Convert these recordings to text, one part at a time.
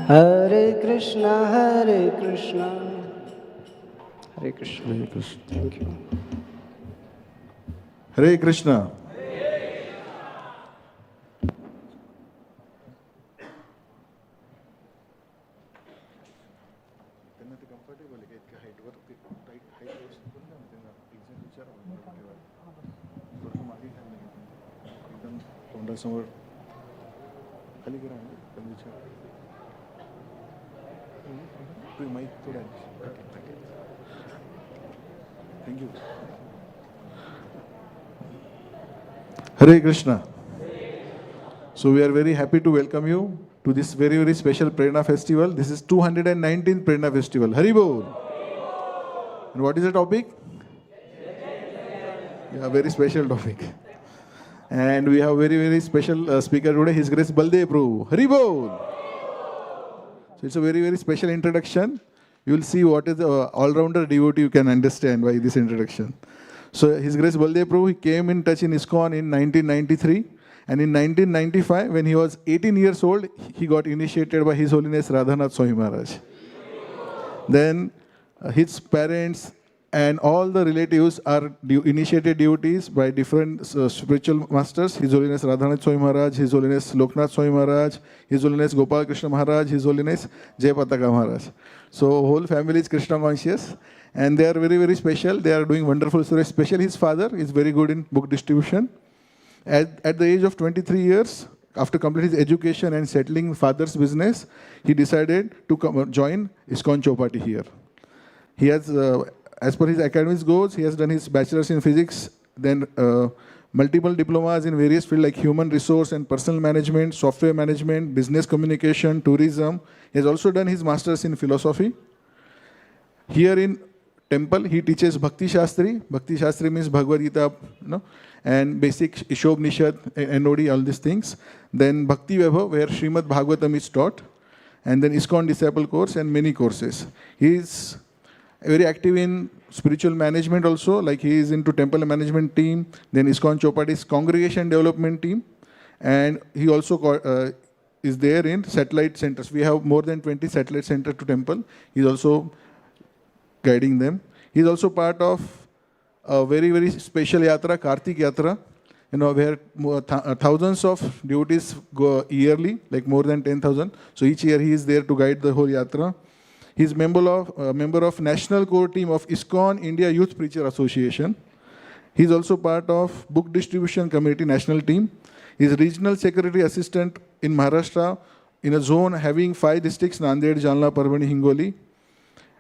Hare Krishna, Hare Krishna, Hare Krishna. Hare Krishna. Thank you. Hare Krishna. समोर खाली करा mike थोड़ा thank you. Hare Krishna. So we are very happy to welcome you to this very, very special Prerana festival. This is 219th Prerana festival. Hari Bol. And what is the topic? Yeah, very special topic. And we have very, very special speaker today, His Grace Baldev Prabhu. Hari Bol. So it's a very, very special introduction. You will see what is the all-rounder devotee you can understand by this introduction. So His Grace Baldev Prabhu, he came in touch in ISKCON in 1993. And in 1995, when he was 18 years old, he got initiated by His Holiness Radhanath Swami Maharaj. Then his parents and all the relatives are initiated devotees by different spiritual masters. His Holiness Radhanath Swami Maharaj, His Holiness Loknath Swami Maharaj, His Holiness Gopal Krishna Maharaj, His Holiness Jai Pataka Maharaj. So whole family is Krishna conscious and they are very, very special. They are doing wonderful service. Especially his father is very good in book distribution. At the age of 23 years, after completing his education and settling father's business, he decided to join ISKCON Chowpatty here. He has as per his academic goals, he has done his bachelor's in physics, then multiple diplomas in various fields like human resource and personal management, software management, business communication, tourism. He has also done his master's in philosophy. Here in temple, he teaches Bhakti Shastri. Bhakti Shastri means Bhagavad Gita, and basic Ishobnishad, NOD, all these things. Then Bhakti Vaibhav, where Srimad Bhagavatam is taught. And then ISKCON Disciple course and many courses. He is very active in spiritual management also, like he is into temple management team, then ISKCON Chowpatty's congregation development team, and he also is there in satellite centers. We have more than 20 satellite centers to temple. He is also guiding them. He is also part of a very, very special yatra, Kartik Yatra, where thousands of devotees go yearly, like more than 10,000. So each year he is there to guide the whole yatra. He is member of National Core Team of ISKCON India Youth Preacher Association. He is also part of Book Distribution Committee National Team. He is Regional Secretary Assistant in Maharashtra in a zone having 5 districts, Nanded, Jalna, Parbhani, Hingoli.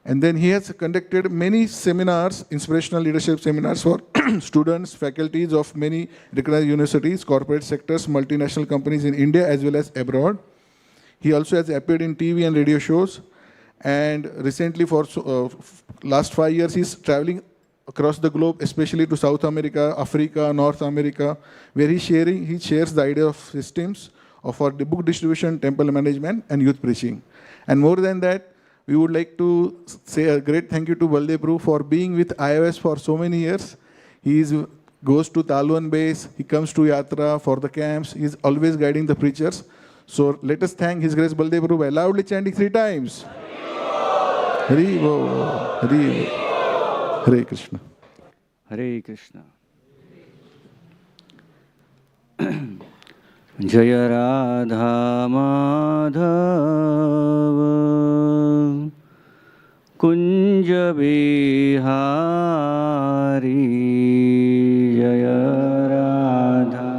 And then he has conducted many seminars, inspirational leadership seminars for students, faculties of many recognized universities, corporate sectors, multinational companies in India as well as abroad. He also has appeared in TV and radio shows. And recently, for last 5 years, he's traveling across the globe, especially to South America, Africa, North America, where he shares the idea of systems for the book distribution, temple management, and youth preaching. And more than that, we would like to say a great thank you to Baldev Prabhu for being with IOS for so many years. He goes to Talwan base, he comes to Yatra for the camps, he's always guiding the preachers. So let us thank His Grace Baldev Prabhu by loudly chanting 3 times. Hari Bol, Hari Bol. Hare Krishna. Hare Krishna. Jaya Radha Madhava Kunja Bihari Jaya Radha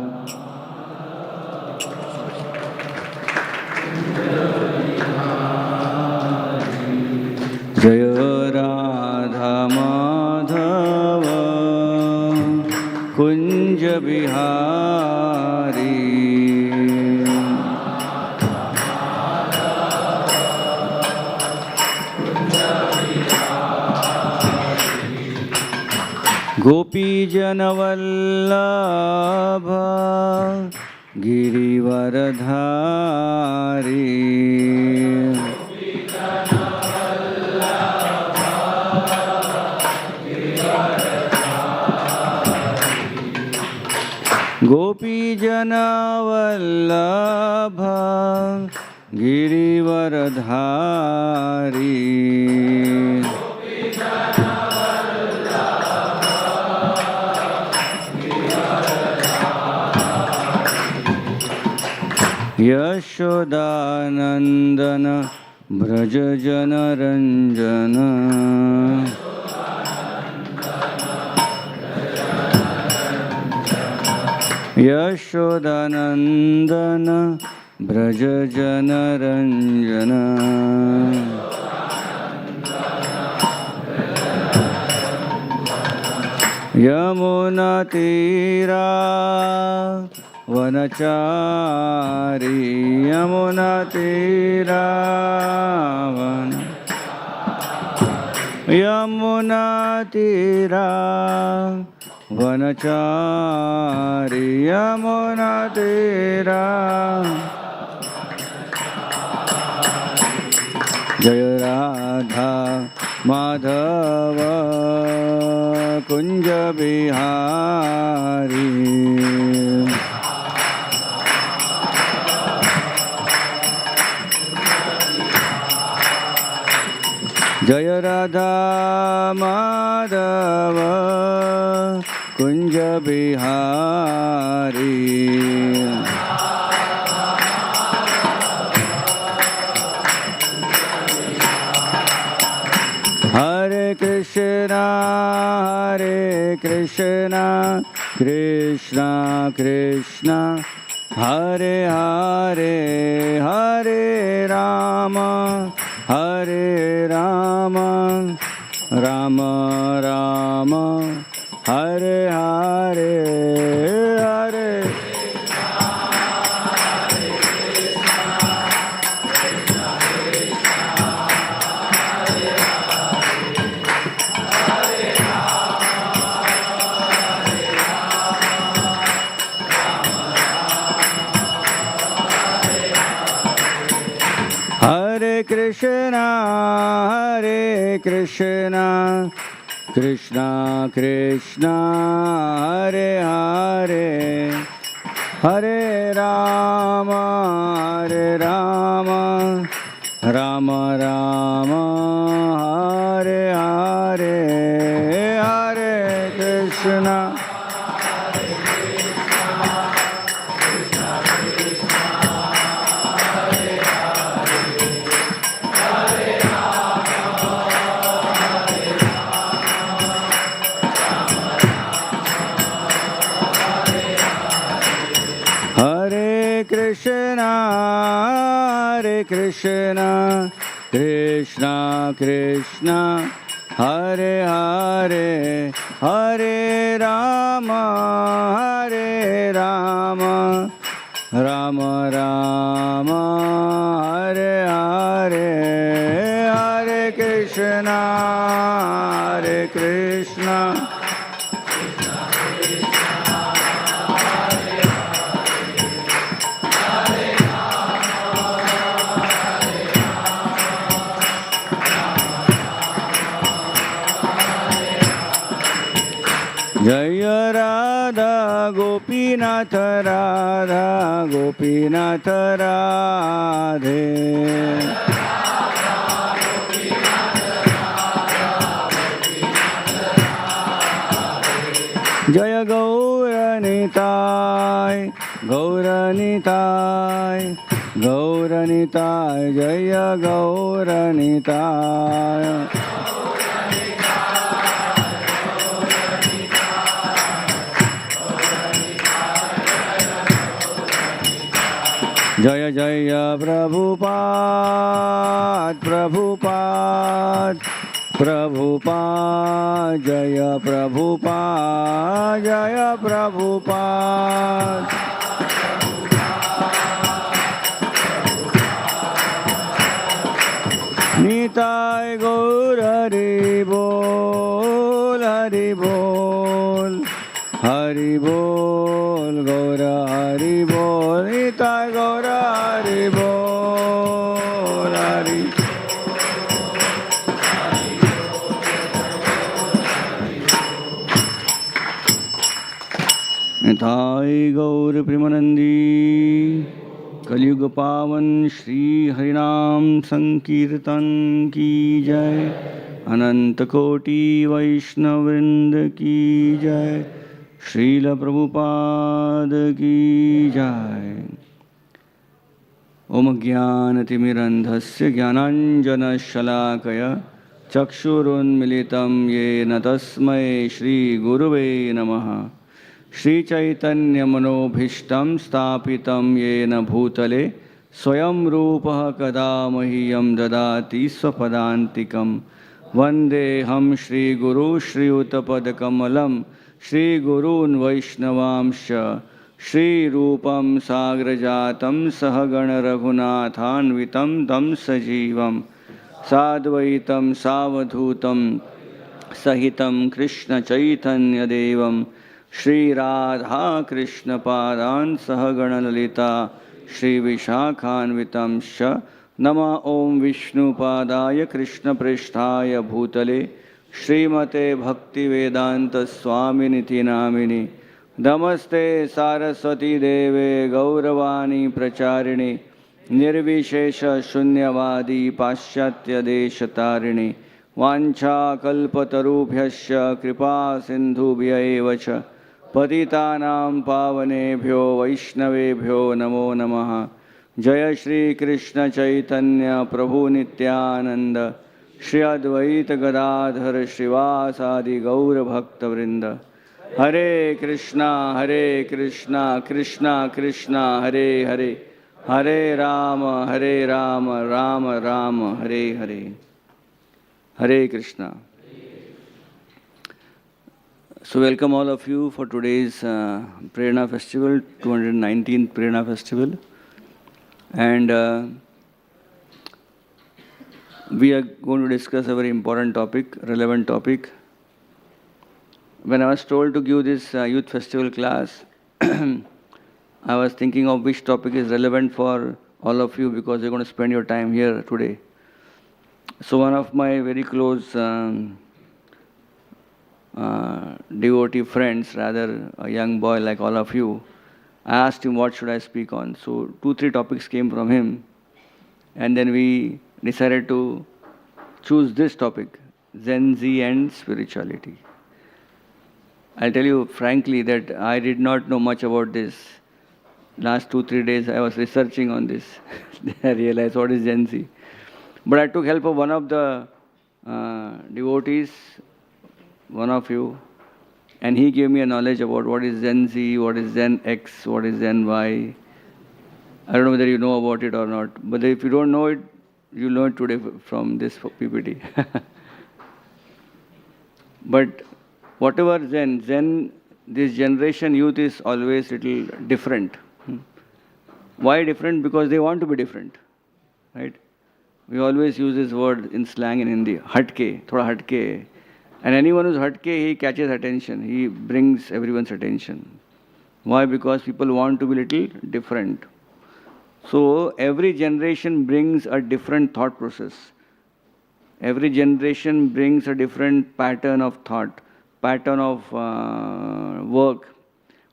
Jaya Radha Madhava Kunja Bihari Gopi Janavallabha Girivaradhari Gopi Janavallabha Girivaradhari Girivaradhari Yashodanandan Braj जनरंजन यशोदानंदन ब्रज जनरंजन यमुना तीरा वनचारी यमुना तीरा यमुना तीरा वनचारी यमुना तीरा जय राधा माधव कुंज बिहारी जय राधा माधव कुंज बिहारी हरे कृष्णा कृष्णा कृष्णा हरे हरे हरे राम राम राम हरे हरे हरे हरे कृष्णा कृष्णा कृष्णा हरे हरे हरे राम राम राम हरे हरे हरे कृष्णा कृष्णा कृष्णा कृष्णा हरे हरे हरे राम राम राम हरे हरे हरे कृष्णा जय राधा गोपीनाथ राधा गोपीनाथ राधे जय गौरनिताय गौरनिताय गौरनिताय जय गौरनिताय जय जय प्रभुपाद प्रभुपाद प्रभुपाद जय प्रभुपाद जय प्रभुपाद निताय गौर हरि बोल हरि बोल हरि बोल गौर हरि बोल निताय गौर हरि बोल हरि निताय गौर प्रेमानंदी कलयुग पावन श्री हरिनाम संकीर्तन की जय। अनंत कोटि वैष्णववृंद की जय। श्रील प्रभुपाद की जय। ओम ज्ञानतिमिरन्धस्य ज्ञानाञ्जनशलाकया चक्षुरुन्मिलितं येन तस्मै श्रीगुरुवे नमः। श्रीचैतन्यमनोभीष्टं स्थापितं येन भूतले स्वयं रूपः कदा मह्यं ददाति स्वपदान्तिकं। वन्देऽहं श्रीगुरु श्रीयुतपदकमलं श्रीगुरून् वैष्णवांश्च श्रीरूपं साग्रजातं सहगण रघुनाथान्वितं तं सजीवं साद्वैतं सावधूतं सहितं कृष्णचैतन्यदेवं श्रीराधाकृष्णपादान् सहगणललिता श्रीविशाखान्वितंश्च नमः। ॐ विष्णुपादाय कृष्णपृष्ठाय भूतले श्रीमते भक्तिवेदान्तस्वामिनिति नामिनि। नमस्ते सारस्वती देवे गौरवाणी प्रचारिणे निर्विशेष शून्यवादी पाश्चात्यदेशतारिणे। वाञ्छाकल्पतरुभ्यश्च कृपा सिन्धुभ्यैव च पतितानां पावनेभ्यो वैष्णवेभ्यो नमो नमः। जय श्री कृष्ण चैतन्य प्रभु नित्यानंद श्री अद्वैत गदाधर श्रीवासादि गौर भक्तवृंद। हरे कृष्णा कृष्णा कृष्णा हरे हरे, हरे Ram Ram Ram Hare Hare. Hare Krishna. So welcome all of you for today's Prerana festival, 219th Prerana festival. And we are going to discuss a very important topic, relevant topic. When I was told to give this youth festival class, I was thinking of which topic is relevant for all of you because you're going to spend your time here today. So one of my very close devotee friends, rather a young boy like all of you, I asked him what should I speak on. So 2-3 topics came from him, and then we decided to choose this topic, Zen Z and spirituality. I'll tell you frankly that I did not know much about this. Last 2-3 days I was researching on this. I realized what is Zen Z. But I took help of one of the devotees, one of you, and he gave me a knowledge about what is Zen Z, what is Zen X, what is Zen Y. I don't know whether you know about it or not, but if you don't know it, you'll know it today from this PPT. But whatever Zen, this generation youth is always little different. Why different? Because they want to be different, right? We always use this word in slang in Hindi, hatke, thoda hatke. And anyone who's hatke, he catches attention. He brings everyone's attention. Why? Because people want to be little different. So every generation brings a different thought process. Every generation brings a different pattern of thought, pattern of work.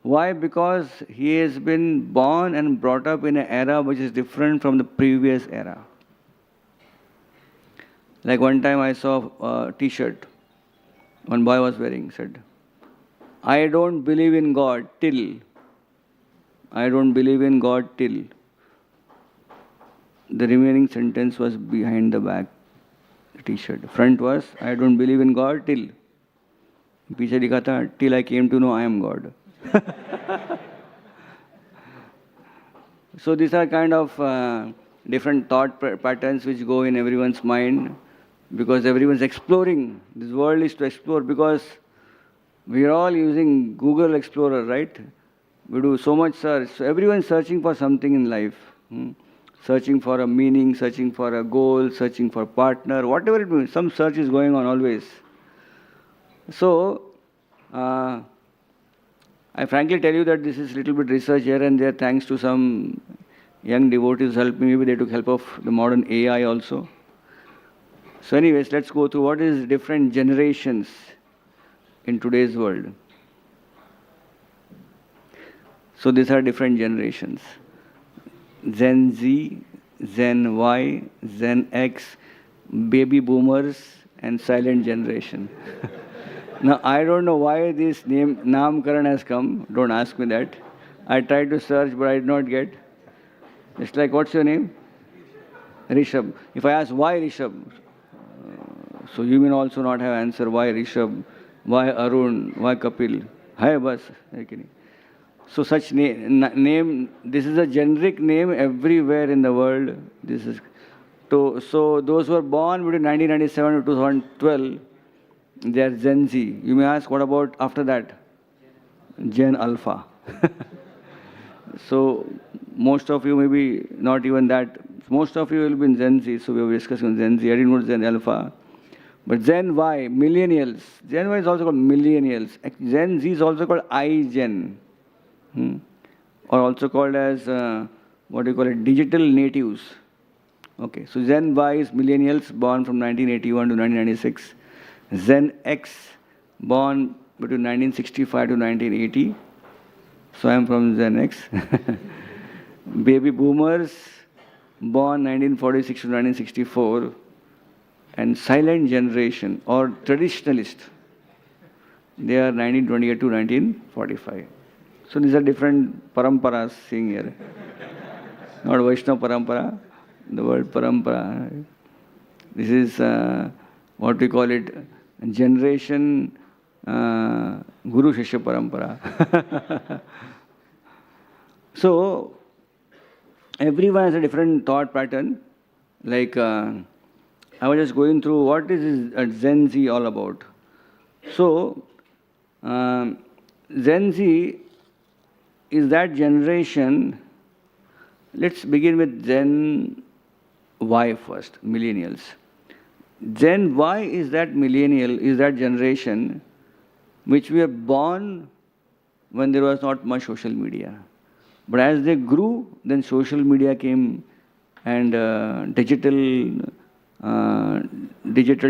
Why? Because he has been born and brought up in an era which is different from the previous era. Like one time I saw a t-shirt one boy was wearing, said, I don't believe in God till. I don't believe in God till. The remaining sentence was behind the back t-shirt. Front was, I don't believe in God till. पीछे लिखा था, till I came to know I am God. So these are kind of different thought patterns which go in everyone's mind. Because everyone's exploring. This world is to explore because we are all using Google Explorer, right? We do so much search. So everyone's searching for something in life. Searching for a meaning, searching for a goal, searching for a partner, whatever it means. Some search is going on always. So, I frankly tell you that this is a little bit research here and there thanks to some young devotees helped me. Maybe they took help of the modern AI also. So anyways, let's go through what is different generations in today's world. So these are different generations. Gen Z, Gen Y, Gen X, baby boomers, and silent generation. Now, I don't know why this name Namkaran has come. Don't ask me that. I tried to search, but I did not get. It's like, what's your name? Rishabh. If I ask why Rishabh, so you may also not have answer why Rishabh, why Arun, why Kapil. Hai bas. hai ki nahi? So such name, this is a generic name everywhere in the world. This is so those who are born between 1997 to 2012, they are Gen Z. You may ask, what about after that? Gen Alpha. So most of you maybe not even that. Most of you will be in Gen Z. So we were discussing Gen Z. I didn't know Gen Alpha. But Gen Y, millennials. Gen Y is also called millennials. Gen Z is also called iGen. Or also called as, what do you call it, digital natives. Okay, so Gen Y is millennials born from 1981 to 1996. Gen X born between 1965 to 1980. So I am from Gen X. Baby boomers born 1946 to 1964. And silent generation or traditionalist, they are 1928 to 1945. So these are different paramparas seeing here. Not Vaishnava parampara, the word parampara. This is what we call it, generation Guru Shishya parampara. So everyone has a different thought pattern. Like I was just going through what is Gen Z all about. So Gen Z is that generation. Let's begin with Gen Y first, millennials. Gen Y is that millennial, is that generation which were born when there was not much social media. But as they grew, then social media came and digital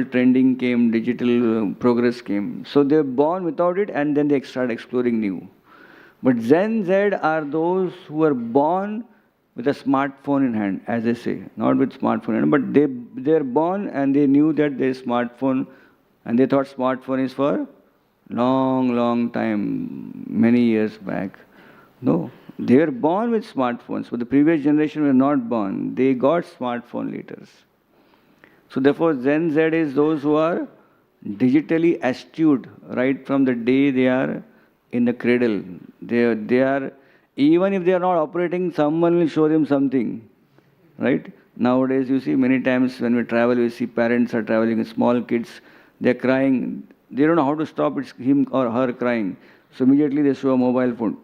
trending came, digital progress came. So they're born without it and then they start exploring new. But Gen Z are those who are born with a smartphone in hand, as they say, not with smartphone in hand, but they're born and they knew that their smartphone, and they thought smartphone is for long time, many years back. No, they were born with smartphones, but the previous generation were not born. They got smartphone later. So therefore, Gen Z is those who are digitally astute right from the day they are in the cradle. They are, even if they are not operating, someone will show them something, right? Nowadays, you see, many times when we travel, we see parents are traveling with small kids, they're crying. They don't know how to stop it's him or her crying. So immediately they show a mobile phone,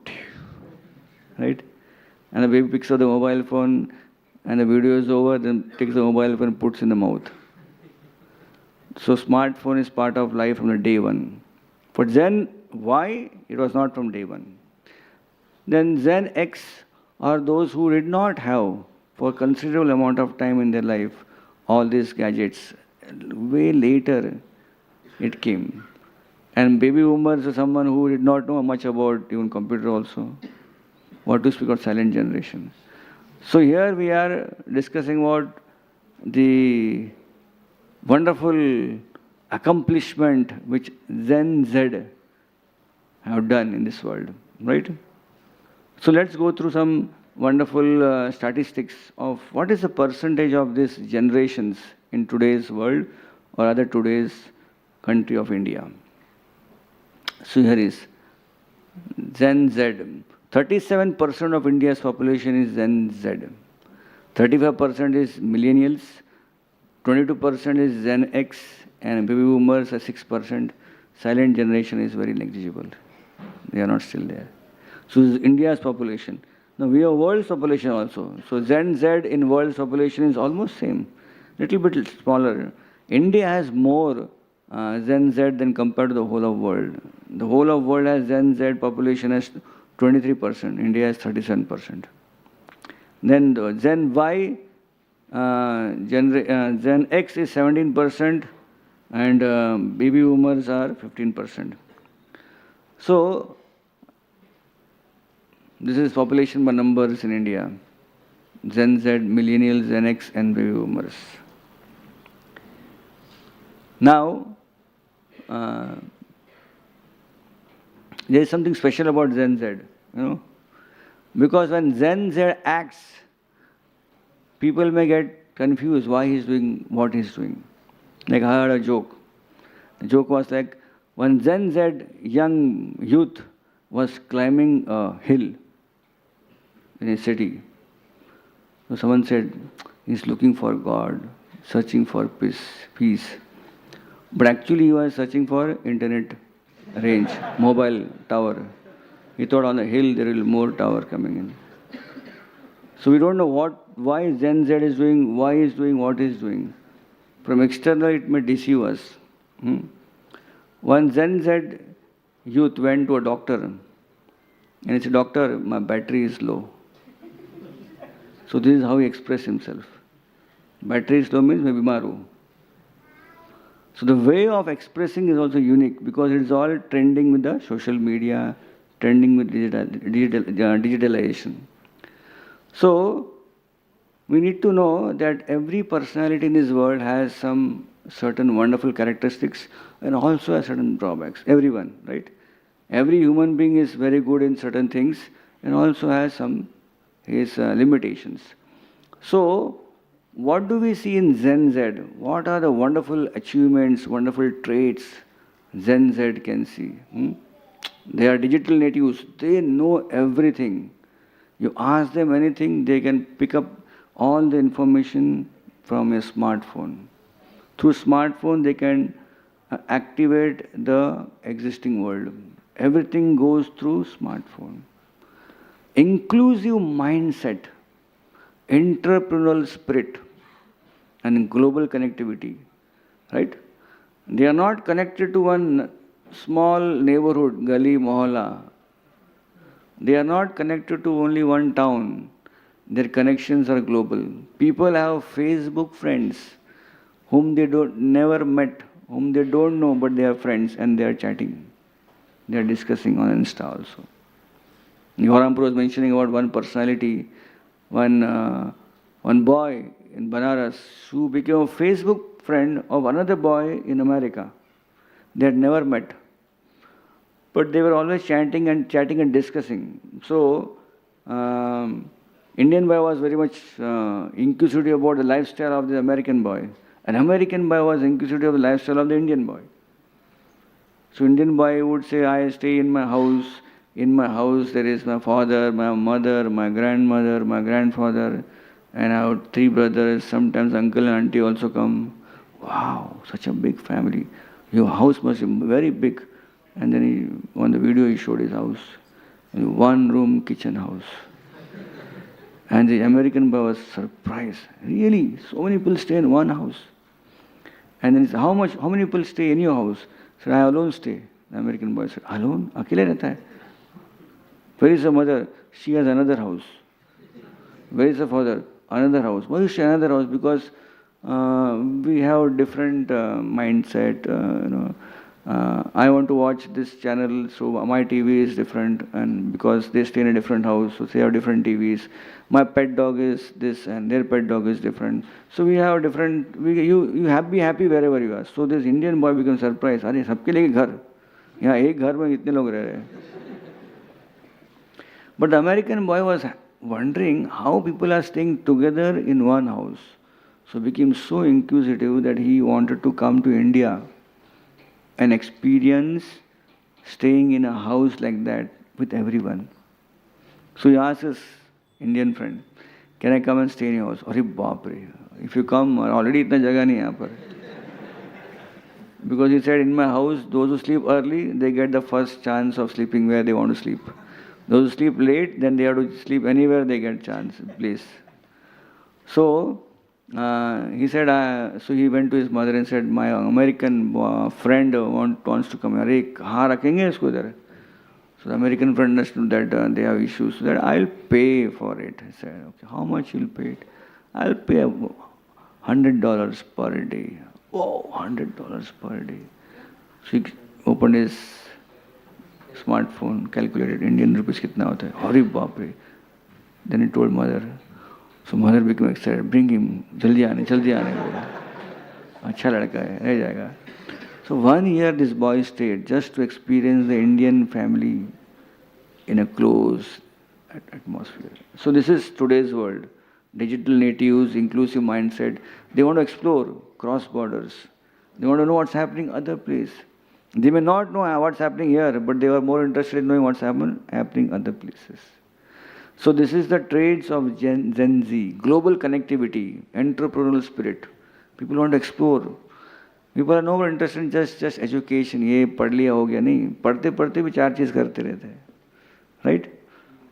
right? And the baby picks up the mobile phone and the video is over, then takes the mobile phone and puts in the mouth. So smartphone is part of life from the day one. For Gen Y, it was not from day one. Then Gen X are those who did not have, for a considerable amount of time in their life, all these gadgets. Way later, it came. And baby boomers are someone who did not know much about even computer also. What to speak of silent generation. So here we are discussing about the wonderful accomplishment which Gen Z have done in this world, right? So let's go through some wonderful statistics of what is the percentage of these generations in today's world or rather today's country of India. So here is Gen Z. 37% of India's population is Gen Z. 35% is millennials. 22% is Gen X, and baby boomers are 6%. Silent generation is very negligible. They are not still there. So this is India's population. Now we have world's population also. So Gen Z in world's population is almost same, little bit smaller. India has more Gen Z than compared to the whole of world. The whole of world has Gen Z population as 23%. India has 37%. Then the Gen Y, Gen X is 17%, and baby boomers are 15%. So this is population by numbers in India. Gen Z, Millennials, Gen X, and Baby Boomers. Now, there is something special about Gen Z, because when Gen Z acts, people may get confused why he's doing what he's doing. Like I heard a joke. The joke was like, when Gen Z young youth was climbing a hill in a city, so someone said, he's looking for God, searching for peace. But actually he was searching for internet range, mobile tower. He thought on the hill there will be more tower coming in. So we don't know why Gen Z is doing, why he is doing what he is doing. From external it may deceive us. One Gen Z youth went to a doctor and he said, doctor, my battery is low. So this is how he expressed himself. Battery is low means मैं बीमार हूँ. So the way of expressing is also unique because it is all trending with the social media, trending with digitalization. So we need to know that every personality in this world has some certain wonderful characteristics and also has certain drawbacks. Everyone, right? Every human being is very good in certain things and also has some his limitations. So what do we see in Gen Z? What are the wonderful achievements, wonderful traits Gen Z can see? They are digital natives. They know everything. You ask them anything, they can pick up all the information from a smartphone. Through smartphone, they can activate the existing world. Everything goes through smartphone. Inclusive mindset, entrepreneurial spirit, and global connectivity, right? They are not connected to one small neighborhood, gali, mohalla. They are not connected to only one town. Their connections are global. People have Facebook friends whom they never met, whom they don't know, but they are friends and they are chatting. They are discussing on Insta also. Yoram Prabhu was mentioning about one personality, one boy in Banaras who became a Facebook friend of another boy in America. They had never met. But they were always chatting and discussing. So, Indian boy was very much inquisitive about the lifestyle of the American boy. An American boy was inquisitive of the lifestyle of the Indian boy. So Indian boy would say, I stay in my house. In my house there is my father, my mother, my grandmother, my grandfather, and I have 3 brothers. Sometimes uncle and auntie also come. Wow, such a big family. Your house must be very big. And then on the video he showed his house. 1-room kitchen house. And the American boy was surprised. Really? So many people stay in one house? And then he said, how many people stay in your house? He said, I alone stay. The American boy said, alone? Akile rehta hai? Where is the mother? She has another house. Where is the father? Another house. Why is she another house? Because we have different mindset. I want to watch this channel, so my TV is different, and because they stay in a different house, so they have different TVs. My pet dog is this, and their pet dog is different. So we have different. You have be happy wherever you are. So this Indian boy becomes surprised. अरे सबके लिए घर, यहाँ एक घर में इतने लोग रह रहे हैं. But the American boy was wondering how people are staying together in one house. So became so inquisitive that he wanted to come to India and experience staying in a house like that with everyone. So he asked his Indian friend, can I come and stay in your house? Arey baap re, if you come, already itna jagah nahi hai yahan par. Because he said, in my house, those who sleep early, they get the first chance of sleeping where they want to sleep. Those who sleep late, then they have to sleep anywhere they get chance, place. So he said, so he went to his mother and said, my American friend wants to come. Arey, kahan rakhenge isko idhar? So the American friend understood that they have issues. So that I'll pay for it. He said, okay, how much you'll pay it? I'll pay $100 per day. Oh, $100 per day. So he opened his smartphone, calculated Indian rupees kitna hota hai. Arey baap re. Then he told mother, So mother became excited, bring him, jaldi aane bola. Acha ladka hai, reh jayega. So 1 year this boy stayed just to experience the Indian family in a close atmosphere. So this is today's world. Digital natives, inclusive mindset. They want to explore cross borders. They want to know what's happening other place. They may not know what's happening here, but they are more interested in knowing what's happening other places. So this is the traits of Gen Z. Global connectivity, entrepreneurial spirit. People want to explore. People are no more interested in just education. ये पढ़ लिया हो गया नहीं. पढ़ते पढ़ते भी 4 चीज़ करते रहते हैं. Right?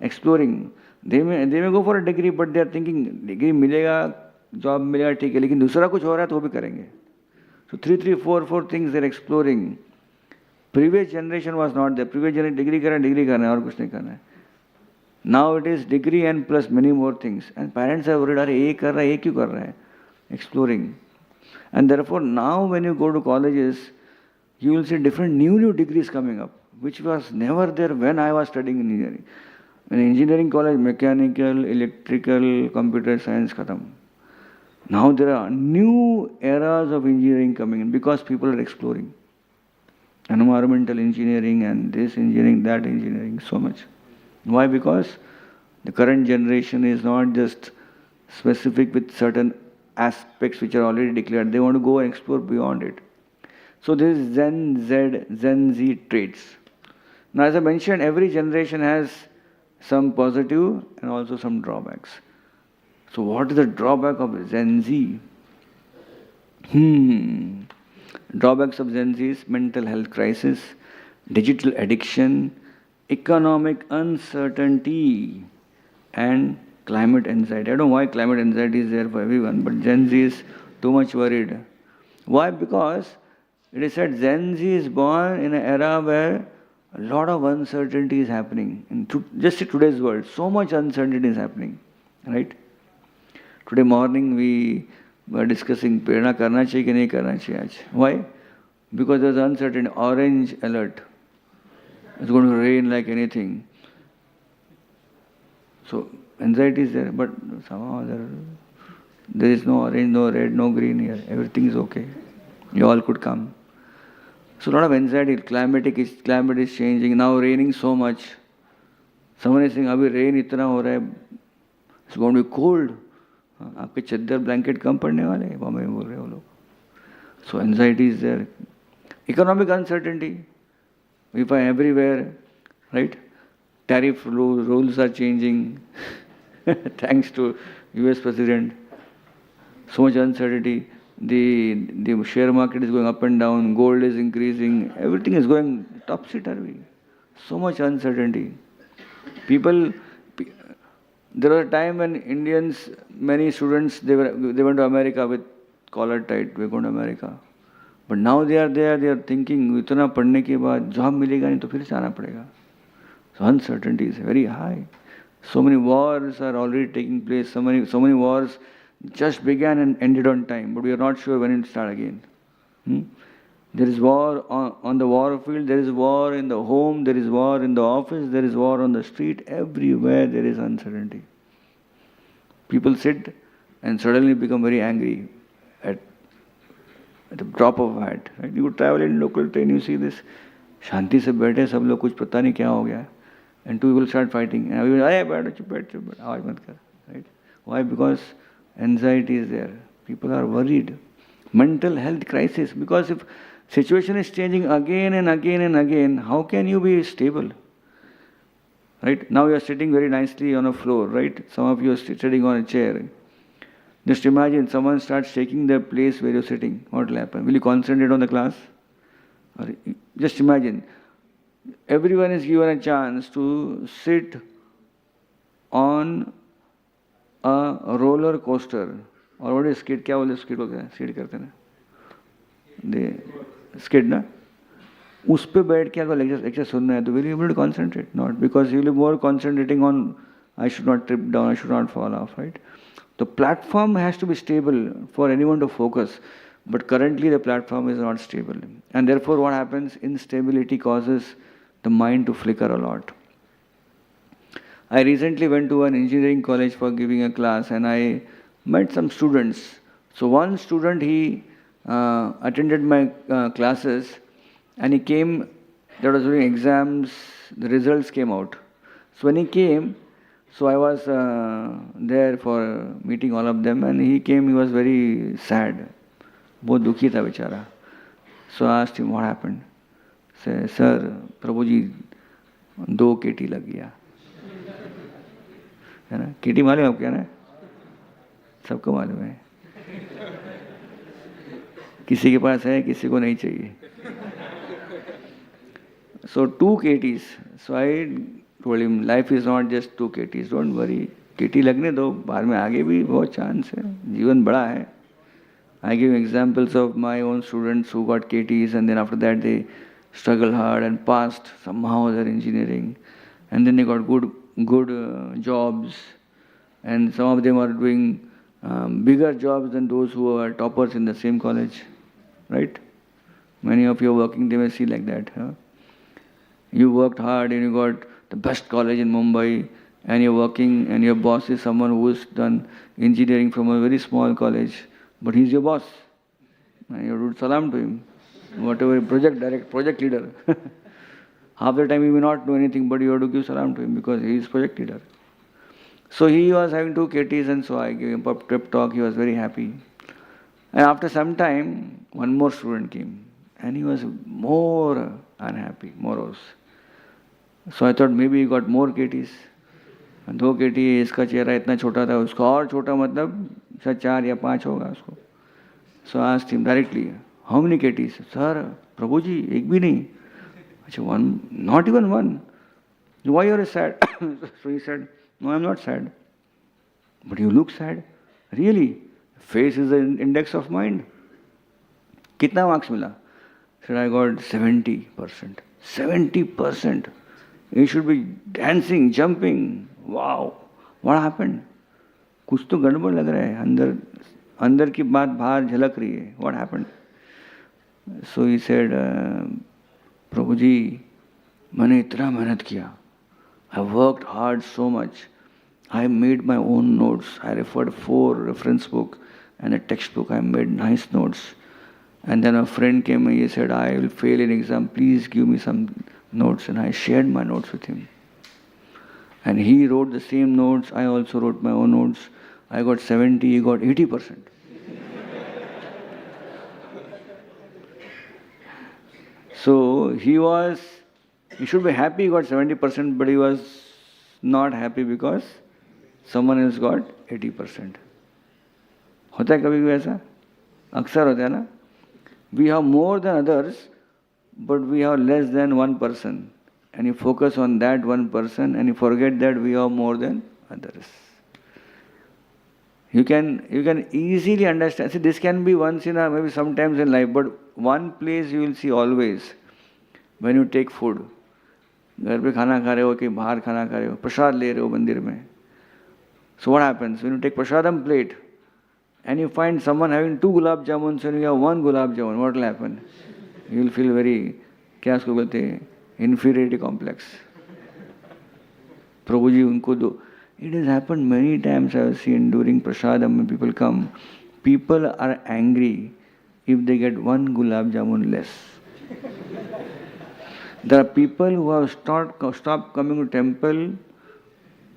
Exploring. They may go for a degree, but they are thinking degree मिलेगा, job मिलेगा ठीक है, लेकिन दूसरा कुछ हो रहा है तो वो भी करेंगे. So 3, 4 things they are exploring. Previous generation was not there. Previous generation degree करना है और कुछ नहीं करना है. Now it is degree and plus many more things. And parents are worried, अरे ये कर रहा है, ये क्यों कर रहा है? Exploring. And therefore now when you go to colleges, you will see different new degrees coming up, which was never there when I was studying engineering. In engineering college, mechanical, electrical, computer science, khatam. Now there are new eras of engineering coming in because people are exploring. Environmental engineering and this engineering, that engineering, so much. Why? Because the current generation is not just specific with certain aspects which are already declared. They want to go and explore beyond it. So this is Gen Z traits. Now as I mentioned, every generation has some positive and also some drawbacks. So what is the drawback of Gen Z? Drawbacks of Gen Z is mental health crisis, digital addiction, economic uncertainty, and climate anxiety. I don't know why climate anxiety is there for everyone, but Gen Z is too much worried. Why? Because it is said Gen Z is born in an era where a lot of uncertainty is happening. Just in today's world, so much uncertainty is happening, right? Today morning we were discussing Prerana karna chahiye ki nahi karna chahiye aaj. Why? Because there's uncertainty. Orange alert. It's going to rain like anything. So anxiety is there, but somehow there is no orange, no red, no green here. Everything is okay. You all could come. So a lot of anxiety. Climate is changing. Now raining so much. Someone is saying, abhi rain itna ho raha hai. It's going to be cold. आपके चद्दर blanket कम पड़ने वाले हैं, बॉम्बे में बोल रहे हो लोग. So anxiety is there. Economic uncertainty. We find everywhere, right? Tariff rules are changing thanks to US President. So much uncertainty. The share market is going up and down. Gold is increasing. Everything is going topsy-turvy. So much uncertainty. There was a time when Indians, many students, they went to America with collar tight. We're going to America. But now they are there. They are thinking, इतना पढ़ने के बाद job मिलेगा नहीं तो फिर से आना पड़ेगा. So uncertainty is very high. So many wars are already taking place. So many wars just began and ended on time, but we are not sure when it will start again. There is war on the war field, there is war in the home, there is war in the office, there is war on the street. Everywhere there is uncertainty. People sit and suddenly become very angry at the drop of a hat. Right? You travel in local train, you see this. Shanti se बैठे सब लोग कुछ पता नहीं क्या हो गया. And two people start fighting. And everyone, अरे बैठो चुप बैठ आवाज मत कर. Right? Why? Because anxiety is there. People are worried. Mental health crisis. Because if situation is changing again and again and again, how can you be stable? Right? Now you are sitting very nicely on a floor, right? Some of you are sitting on a chair. Just imagine someone starts shaking their place where you're sitting. What will happen? Will you concentrate on the class? Or just imagine. Everyone is given a chance to sit on a roller coaster. Or what is skid? क्या बोले skid होता है? Skid करते हैं ना? Skid ना? उस पे बैठ के अगर lecture सुनना है तो will you be able to concentrate? Not, because you will be more concentrating on I should not trip down, I should not fall off, right? The platform has to be stable for anyone to focus, but currently the platform is not stable, and therefore what happens? Instability causes the mind to flicker a lot. I recently went to an engineering college for giving a class, and I met some students. So one student, he attended my classes, and he came, that was during exams, the results came out. So when he came, so I was there for meeting all of them, and he came, he was very sad. बहुत दुखी था बेचारा. So I asked him what happened. Say, sir, प्रभु जी 2 केटी लग गया. है ना, केटी मालूम है आपको क्या ना, सबको मालूम है, किसी के पास है, किसी को नहीं चाहिए. So 2 KTs. So I told him, life is not just 2 KTs. Don't worry. KT लगने दो, बाद में आगे भी बहुत चांस है, जीवन बड़ा है. I give examples of my own students who got KTs, and then after that they struggled hard and passed somehow their engineering, and then they got good jobs, and some of them are doing bigger jobs than those who are toppers in the same college, right? Many of you are working, they may see like that. Huh? You worked hard and you got the best college in Mumbai, and you're working and your boss is someone who's done engineering from a very small college, but he's your boss. And you have to salam to him. Whatever, project leader. Half the time he may not know anything, but you have to give salam to him because he is project leader. So he was having 2 KTs, and so I gave him a pep talk. He was very happy. And after some time, one more student came, and he was more unhappy, morose. So I thought maybe he got more KTs. 2 KT, इसका चेहरा इतना छोटा था, उसका और छोटा मतलब शायद 4 या 5 होगा उसको. So I asked him directly, how many KTs? Sir, Prabhu ji, एक भी नहीं. अच्छा, one, not even one. Why you are sad? So he said, no, I am not sad. But you look sad. Really? Face is the index of mind. कितना marks मिला? Said I got 70%. 70%. You should be dancing, jumping. Wow. What happened? कुछ तो गड़बड़ लग रहा है, अंदर की बात बाहर झलक रही है. What happened? So he said, प्रभु जी, मैंने इतना मेहनत किया. I worked hard so much. I made my own notes. I referred 4 reference book and a textbook. I made nice notes. And then a friend came and he said, I will fail in exam. Please give me some notes. And I shared my notes with him. And he wrote the same notes. I also wrote my own notes. I got 70, he got 80%. So he should be happy he got 70%, but he was not happy because someone else got 80%. होता है कभी भी ऐसा? अक्सर होता है ना? We have more than others, but we have less than one person. And you focus on that one person and you forget that we have more than others. You can easily understand. See, this can be once in a, maybe sometimes in life, but one place you will see always when you take food. घर पे खाना खा रहे हो कि बाहर खाना खा रहे हो, प्रसाद ले रहे हो मंदिर में. So what happens when you take prasadam plate and you find someone having 2 gulab jamuns and you have 1 gulab jamun, what will happen? You will feel very, क्या उसको बोलते हैं, inferiority complex. प्रभु जी उनको दो. It has happened many times. I have seen during prasadam when people come, people are angry if they get 1 gulab jamun less. There are people who have stopped coming to temple,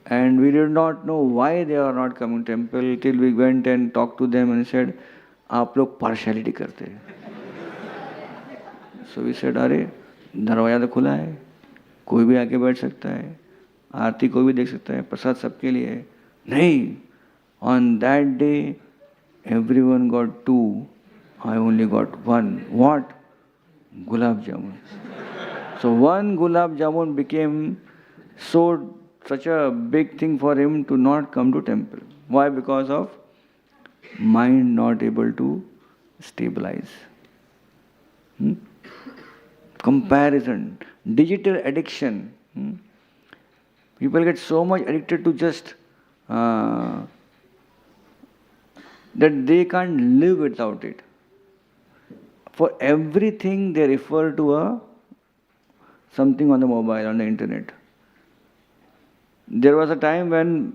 and we did not know why they are not coming to temple till we went and talked to them and said, आप लोग partiality करते हैं. So we said, अरे दरवाजा तो खुला है, कोई भी आके बैठ सकता है, आरती कोई भी देख सकता है, प्रसाद सबके लिए है. नहीं, on that day everyone got 2, I only got 1. What? Gulab jamun. So 1 gulab jamun became such a big thing for him to not come to temple. Why? Because of mind not able to stabilize. Comparison, digital addiction. People get so much addicted to just that they can't live without it. For everything they refer to something on the mobile, on the internet. There was a time when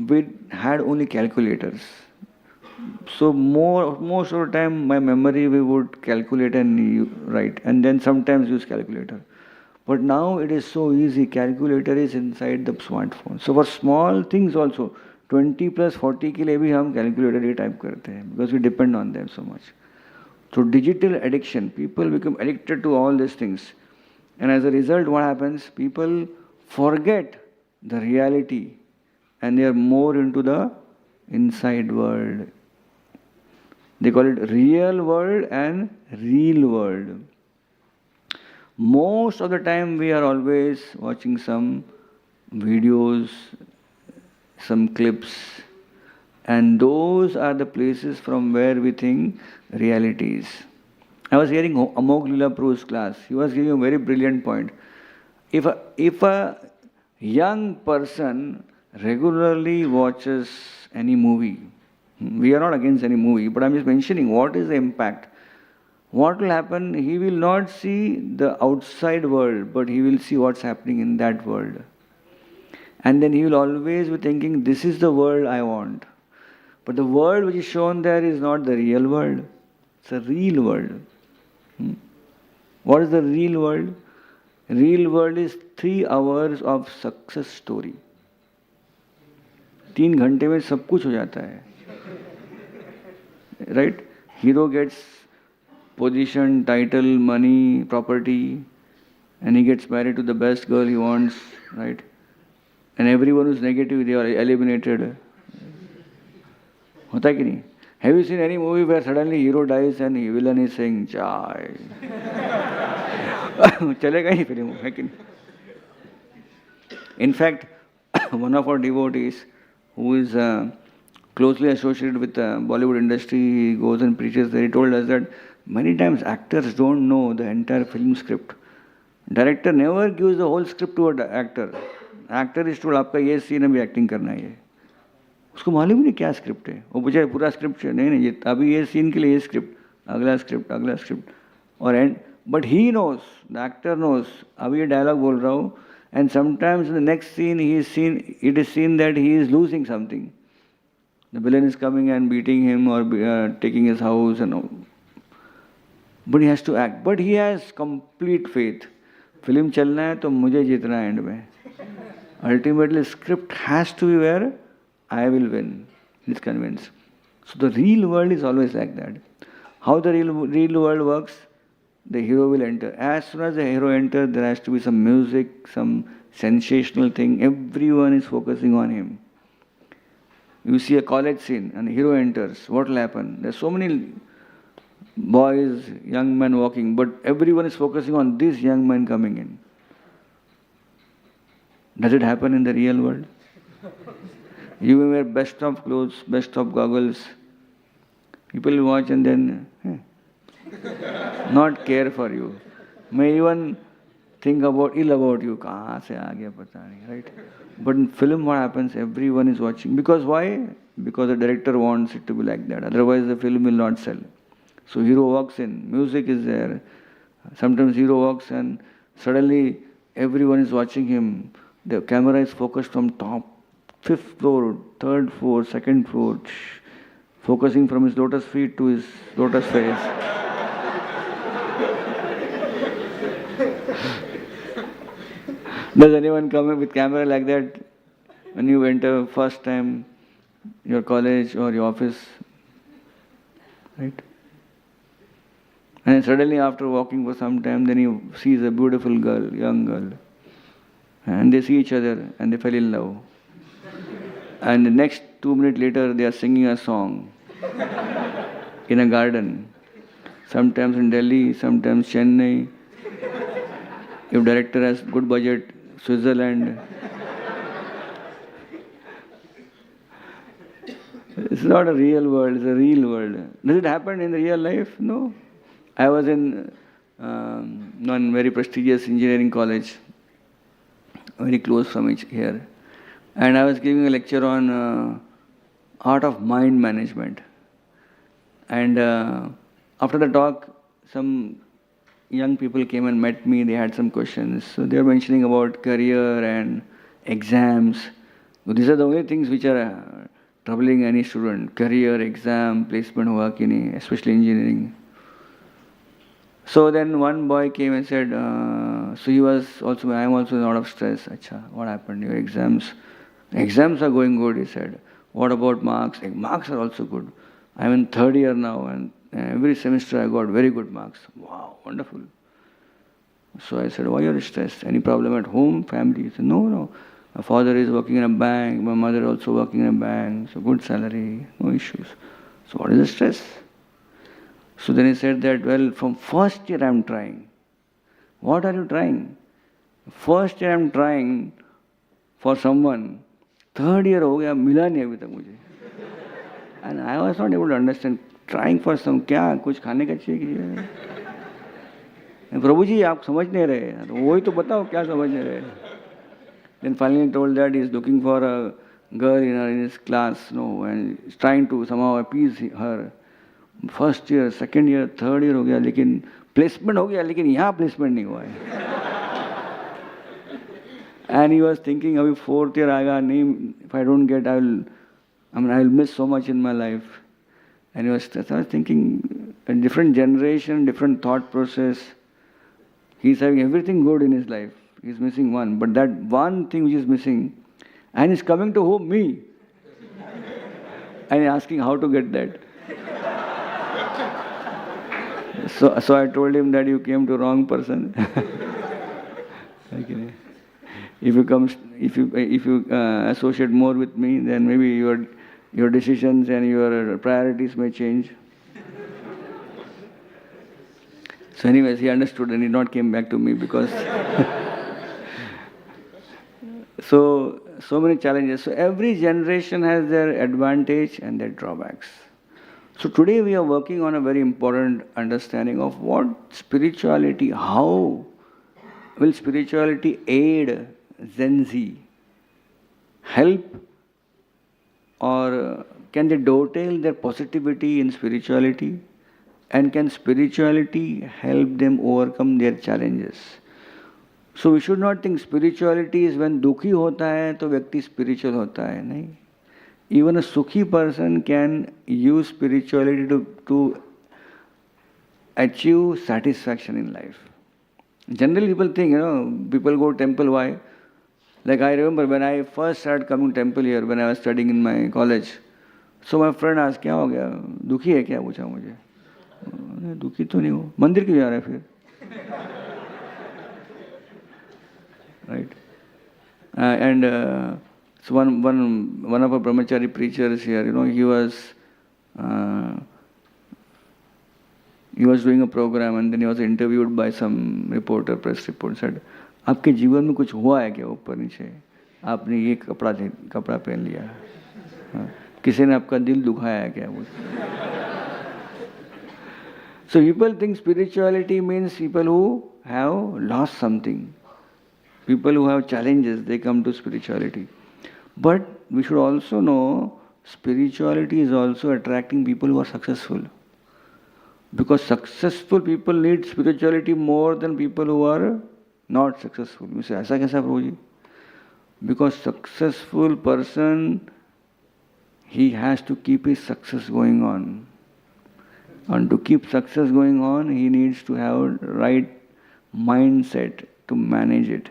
we had only calculators. So most of the time, my memory we would calculate and write, and then sometimes use calculator. But now it is so easy. Calculator is inside the smartphone. So for small things also, 20 plus 40 के लिए भी हम calculator ही type करते हैं because we depend on them so much. So digital addiction, people become addicted to all these things, and as a result, what happens? People forget the reality, and they are more into the inside world. They call it real world and real world. Most of the time we are always watching some videos, some clips, and those are the places from where we think reality is. I was hearing Amog Lila Prabhu's class. He was giving a very brilliant point. If a young person regularly watches any movie, we are not against any movie, but I'm just mentioning what is the impact. What will happen? He will not see the outside world, but he will see what's happening in that world. And then he will always be thinking, this is the world I want. But the world which is shown there is not the real world. It's a real world. What is the real world? Real world is 3 hours of success story. 3 घंटे में सब कुछ हो जाता है. Right? Hero gets position, title, money, property, and he gets married to the best girl he wants, right? And everyone who's negative, they are eliminated. होता है कि नहीं? Have you seen any movie where suddenly hero dies and the villain is saying jai? चलेगा ही film, है कि नहीं? In fact, one of our devotees who is closely associated with the Bollywood industry, he goes and preaches there. He told us that many times actors don't know the entire film script. Director never gives the whole script to an actor. Actor is told आपका ये scene अभी acting करना है. उसको मालूम ही नहीं क्या script है. वो पूछे पूरा स्क्रिप्ट है. नहीं ये अभी ये सीन के लिए ये स्क्रिप्ट, अगला स्क्रिप्ट और and. But he knows, the actor knows, अभी ये डायलॉग बोल रहा हूँ, and sometimes in the next scene it is seen that he is losing something. The villain is coming and beating him or taking his house and all. But he has to act. But he has complete faith. Film चलना है तो मुझे जीतना है end में. Ultimately, script has to be where I will win. He's convinced. So the real world is always like that. How the real world works? The hero will enter. As soon as the hero enters, there has to be some music, some sensational thing. Everyone is focusing on him. You see a college scene and the hero enters. What will happen? There are so many boys, young men walking, but everyone is focusing on this young man coming in. Does it happen in the real world? You may wear best of clothes, best of goggles. People will watch and then not care for you. May even think ill about you. कहाँ से आ गया पता नहीं, right? But in film, what happens? Everyone is watching. Because why? Because the director wants it to be like that. Otherwise, the film will not sell. So hero walks in, music is there. Sometimes hero walks and suddenly everyone is watching him. The camera is focused from top, 5th floor, 3rd floor, 2nd floor, focusing from his lotus feet to his lotus face. Does anyone come with camera like that when you enter first time your college or your office? Right? And suddenly after walking for some time, then he sees a beautiful girl, young girl. And they see each other and they fell in love. And the next 2 minutes later, they are singing a song in a garden. Sometimes in Delhi, sometimes Chennai. If director has good budget, Switzerland. It's not a real world, it's a real world. Does it happen in real life? No. I was in one very prestigious engineering college, very close from here. And I was giving a lecture on art of mind management. And after the talk, some young people came and met me, they had some questions. So they were mentioning about career and exams. So these are the only things which are troubling any student. Career, exam, placement hua ki nahi, especially engineering. So then one boy came and said, so he was also, I am also in a lot of stress. Acha, what happened? Your exams? Exams are going good, he said. What about marks? Marks are also good. I'm in third year now and every semester I got very good marks. Wow, wonderful. So I said, why are you stressed? Any problem at home, family? He said, no. My father is working in a bank, my mother also working in a bank, so good salary, no issues. So what is the stress? So then he said that, well, from first year I'm trying. What are you trying? First year I'm trying for someone. Third year हो गया, मिला नहीं अभी तक मुझे. And I was not able to understand. Trying for some क्या कुछ खाने का चाहिए. प्रभु जी आप समझ नहीं रहे. वही तो बताओ क्या समझ नहीं रहे. Then finally he told that he is looking for a girl in his class, and he's trying to somehow appease her. First year, second year, third year हो गया, लेकिन placement हो गया, लेकिन यहाँ placement नहीं हुआ है. And he was thinking, अभी fourth year आएगा नहीं, if I don't get, I will miss so much in my life. And I was thinking, a different generation, different thought process. He's having everything good in his life. He's missing one. But that one thing which is missing, and he's coming to whom? Me. And asking how to get that. So I told him that you came to wrong person. Okay. If you associate more with me, then maybe your decisions and your priorities may change. So anyways, he understood and he not came back to me because so many challenges. So every generation has their advantage and their drawbacks. So today we are working on a very important understanding of what spirituality, how will spirituality aid Gen Z, help, or can they dovetail their positivity in spirituality? And can spirituality help them overcome their challenges? So we should not think spirituality is when dukhi hota hai to vyakti spiritual hota hai. Nahi. Even a sukhi person can use spirituality to achieve satisfaction in life. Generally people think, people go to temple, why? Like I remember when I first started coming to temple here, when I was studying in my college. So my friend asked, क्या हो गया? दुखी है क्या? पूछा मुझे. दुखी तो नहीं हो. मंदिर क्यों जा रहा है फिर? Right? So one of our brahmachari preachers here, he was doing a program and then he was interviewed by some reporter, press reporter, said, आपके जीवन में कुछ हुआ है क्या ऊपर नीचे? आपने ये कपड़ा पहन लिया. किसी ने आपका दिल दुखाया है क्या? So people think spirituality means people who have lost something. People who have challenges, they come to spirituality. But we should also know spirituality is also attracting people who are successful. Because successful people need spirituality more than people who are not successful. You say, ऐसा कैसा प्रभु जी? Because successful person, he has to keep his success going on. And to keep success going on, he needs to have right mindset to manage it.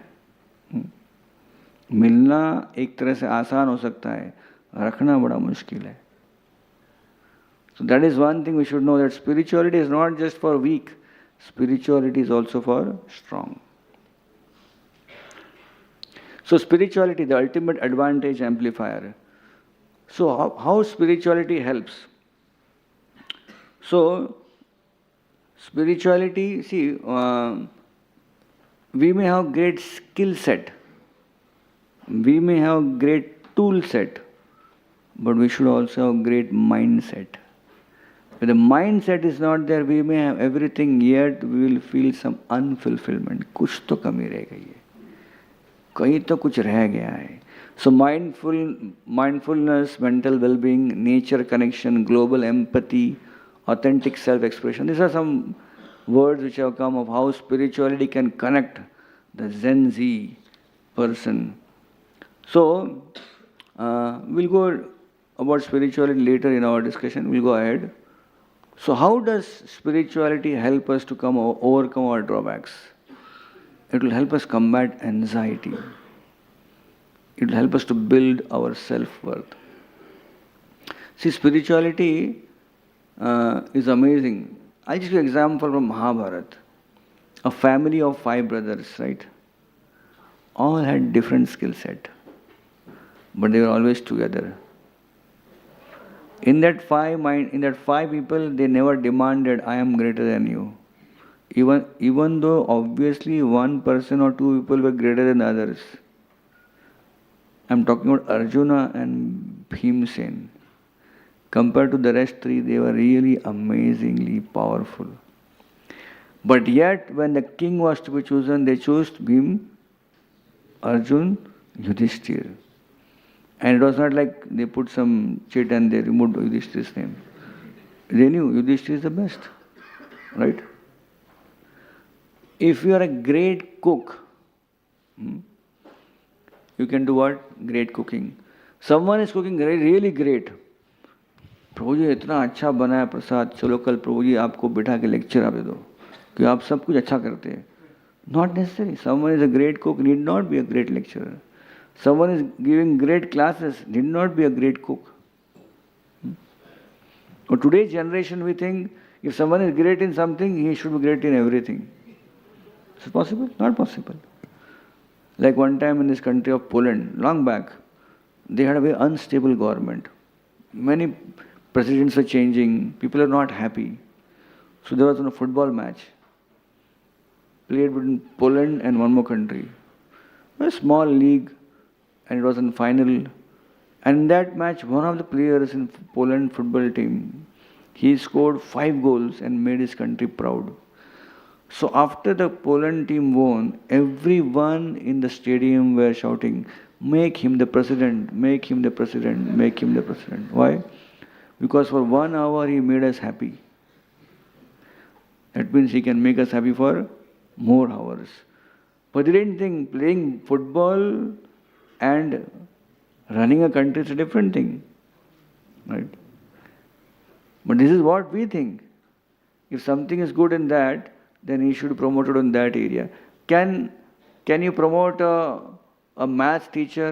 मिलना एक तरह से आसान हो सकता है, रखना बड़ा मुश्किल है. So that is one thing we should know, that spirituality is not just for weak, spirituality is also for strong. So spirituality, the ultimate advantage amplifier. So how spirituality helps? So spirituality, see, we may have great skill set, we may have great tool set, but we should also have great mindset. If the mindset is not there, we may have everything, yet we will feel some unfulfillment. कुछ तो कमी रह गई है, कहीं तो कुछ रह गया है. So mindfulness, mental well-being, nature connection, global empathy, authentic self-expression, these are some words which have come of how spirituality can connect the Zen Z person. So, we'll go about spirituality later in our discussion. We'll go ahead. So, how does spirituality help us to overcome our drawbacks? It will help us combat anxiety. It will help us to build our self-worth. See, spirituality is amazing. I'll just give an example from Mahabharata. A family of 5 brothers, right? All had different skill set, but they were always together. In that 5 people, they never demanded, "I am greater than you." Even though obviously one person or 2 people were greater than others. I'm talking about Arjuna and Bhimsen. Compared to the rest 3, they were really amazingly powerful. But yet, when the king was to be chosen, they chose Bhim, Arjun, Yudhishthir. And it was not like they put some chit and they removed Yudhishthir's name. They knew Yudhishthir is the best. Right? If you are a great cook, you can do what? Great cooking. Someone is cooking really great. प्रभु जी इतना अच्छा बना है प्रसाद, चलो कल प्रभु जी आपको बिठा के lecture आप दे दो कि आप सब कुछ अच्छा करते हैं. Not necessary. Someone is a great cook, need not be a great lecturer. Someone is giving great classes, need not be a great cook. But today's generation, we think if someone is great in something, he should be great in everything. Is it possible? Not possible. Like one time in this country of Poland, long back, they had a very unstable government. Many presidents were changing, people are not happy. So there was a football match played between Poland and one more country. A small league, and it was in final. And in that match, one of the players in Poland football team, he scored 5 goals and made his country proud. So after the Poland team won, everyone in the stadium were shouting, "Make him the president, make him the president, make him the president." Why? Because for 1 hour he made us happy. That means he can make us happy for more hours. But they didn't think playing football and running a country is a different thing. Right? But this is what we think. If something is good in that, then he should be promoted in that area. Can you promote a math teacher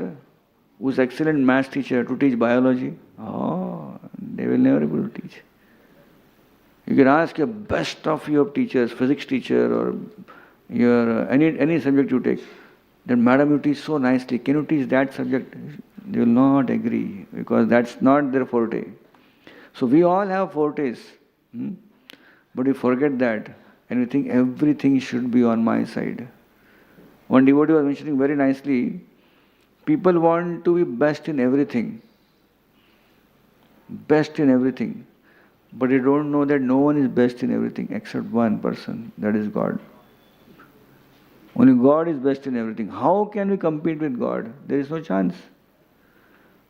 who's excellent math teacher to teach biology? Oh, they will never be able to teach. You can ask your best of your teachers, physics teacher or your any subject you take. Then, madam, you teach so nicely. Can you teach that subject? They will not agree because that's not their forte. So we all have fortes, but we forget that and we think everything should be on my side. One devotee was mentioning very nicely, people want to be best in everything. Best in everything. But they don't know that no one is best in everything except one person, that is God. Only God is best in everything. How can we compete with God? There is no chance.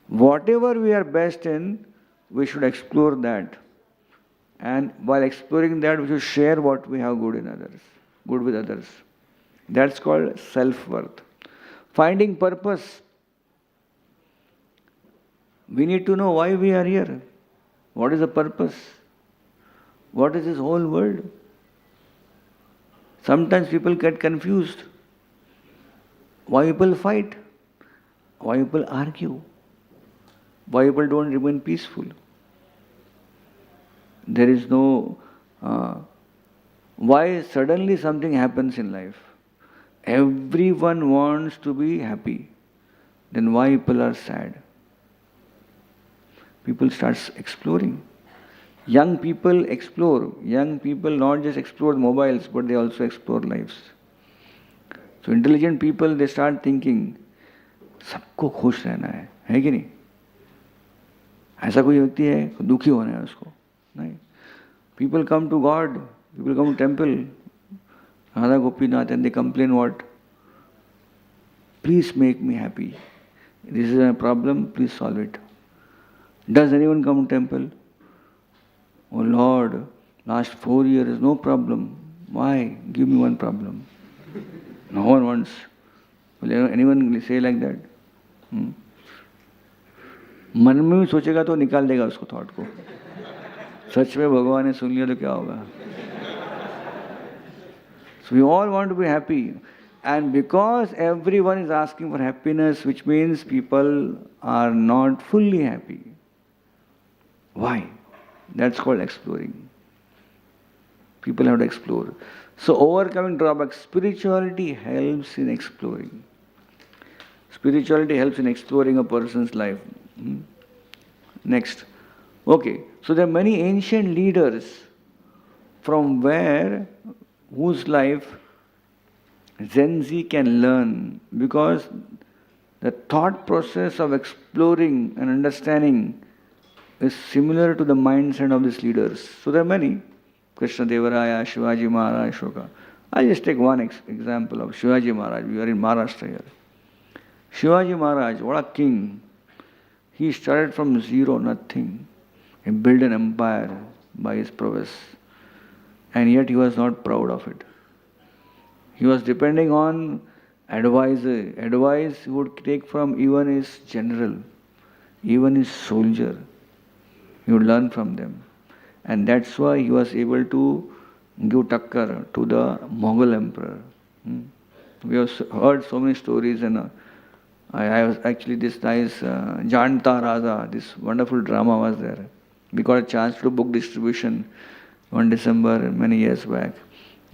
Whatever we are best in, we should explore that. And while exploring that, we should share what we have good with others. That's called self-worth. Finding purpose. We need to know why we are here. What is the purpose? What is this whole world? Sometimes people get confused. Why people fight? Why people argue? Why people don't remain peaceful? There is no... why suddenly something happens in life? Everyone wants to be happy. Then why people are sad? People start exploring. Young people explore. Young people not just explore mobiles, but they also explore lives. So intelligent people, they start thinking, सबको खुश रहना है कि नहीं? ऐसा कोई व्यक्ति है दुखी होना है उसको? नहीं. People come to God, people come to temple, Radha Gopinath, and they complain what? Please make me happy. This is a problem, please solve it. Does anyone come to temple? Oh Lord, last 4 years, no problem. Why? Give me one problem. No one wants. Will anyone say like that? मन में भी सोचेगा तो निकाल देगा उसको thought को. सच में भगवान ने सुन लिया तो क्या होगा? So we all want to be happy. And because everyone is asking for happiness, which means people are not fully happy. Why? That's called exploring. People have to explore. So overcoming drawbacks, spirituality helps in exploring. Spirituality helps in exploring a person's life. Next. Okay, so there are many ancient leaders from whose life Gen Z can learn, because the thought process of exploring and understanding is similar to the mindset of these leaders. So there are many. Krishna Devaraya, Shivaji Maharaj, Ashoka. I'll just take one example of Shivaji Maharaj. We are in Maharashtra here. Shivaji Maharaj, what a king. He started from zero, nothing. He built an empire by his prowess. And yet he was not proud of it. He was depending on advice he would take from even his general, even his soldier. He would learn from them. And that's why he was able to give takkar to the Mughal emperor. We have heard so many stories, and I was actually this nice Janta Radha, this wonderful drama was there. We got a chance to do book distribution on December many years back.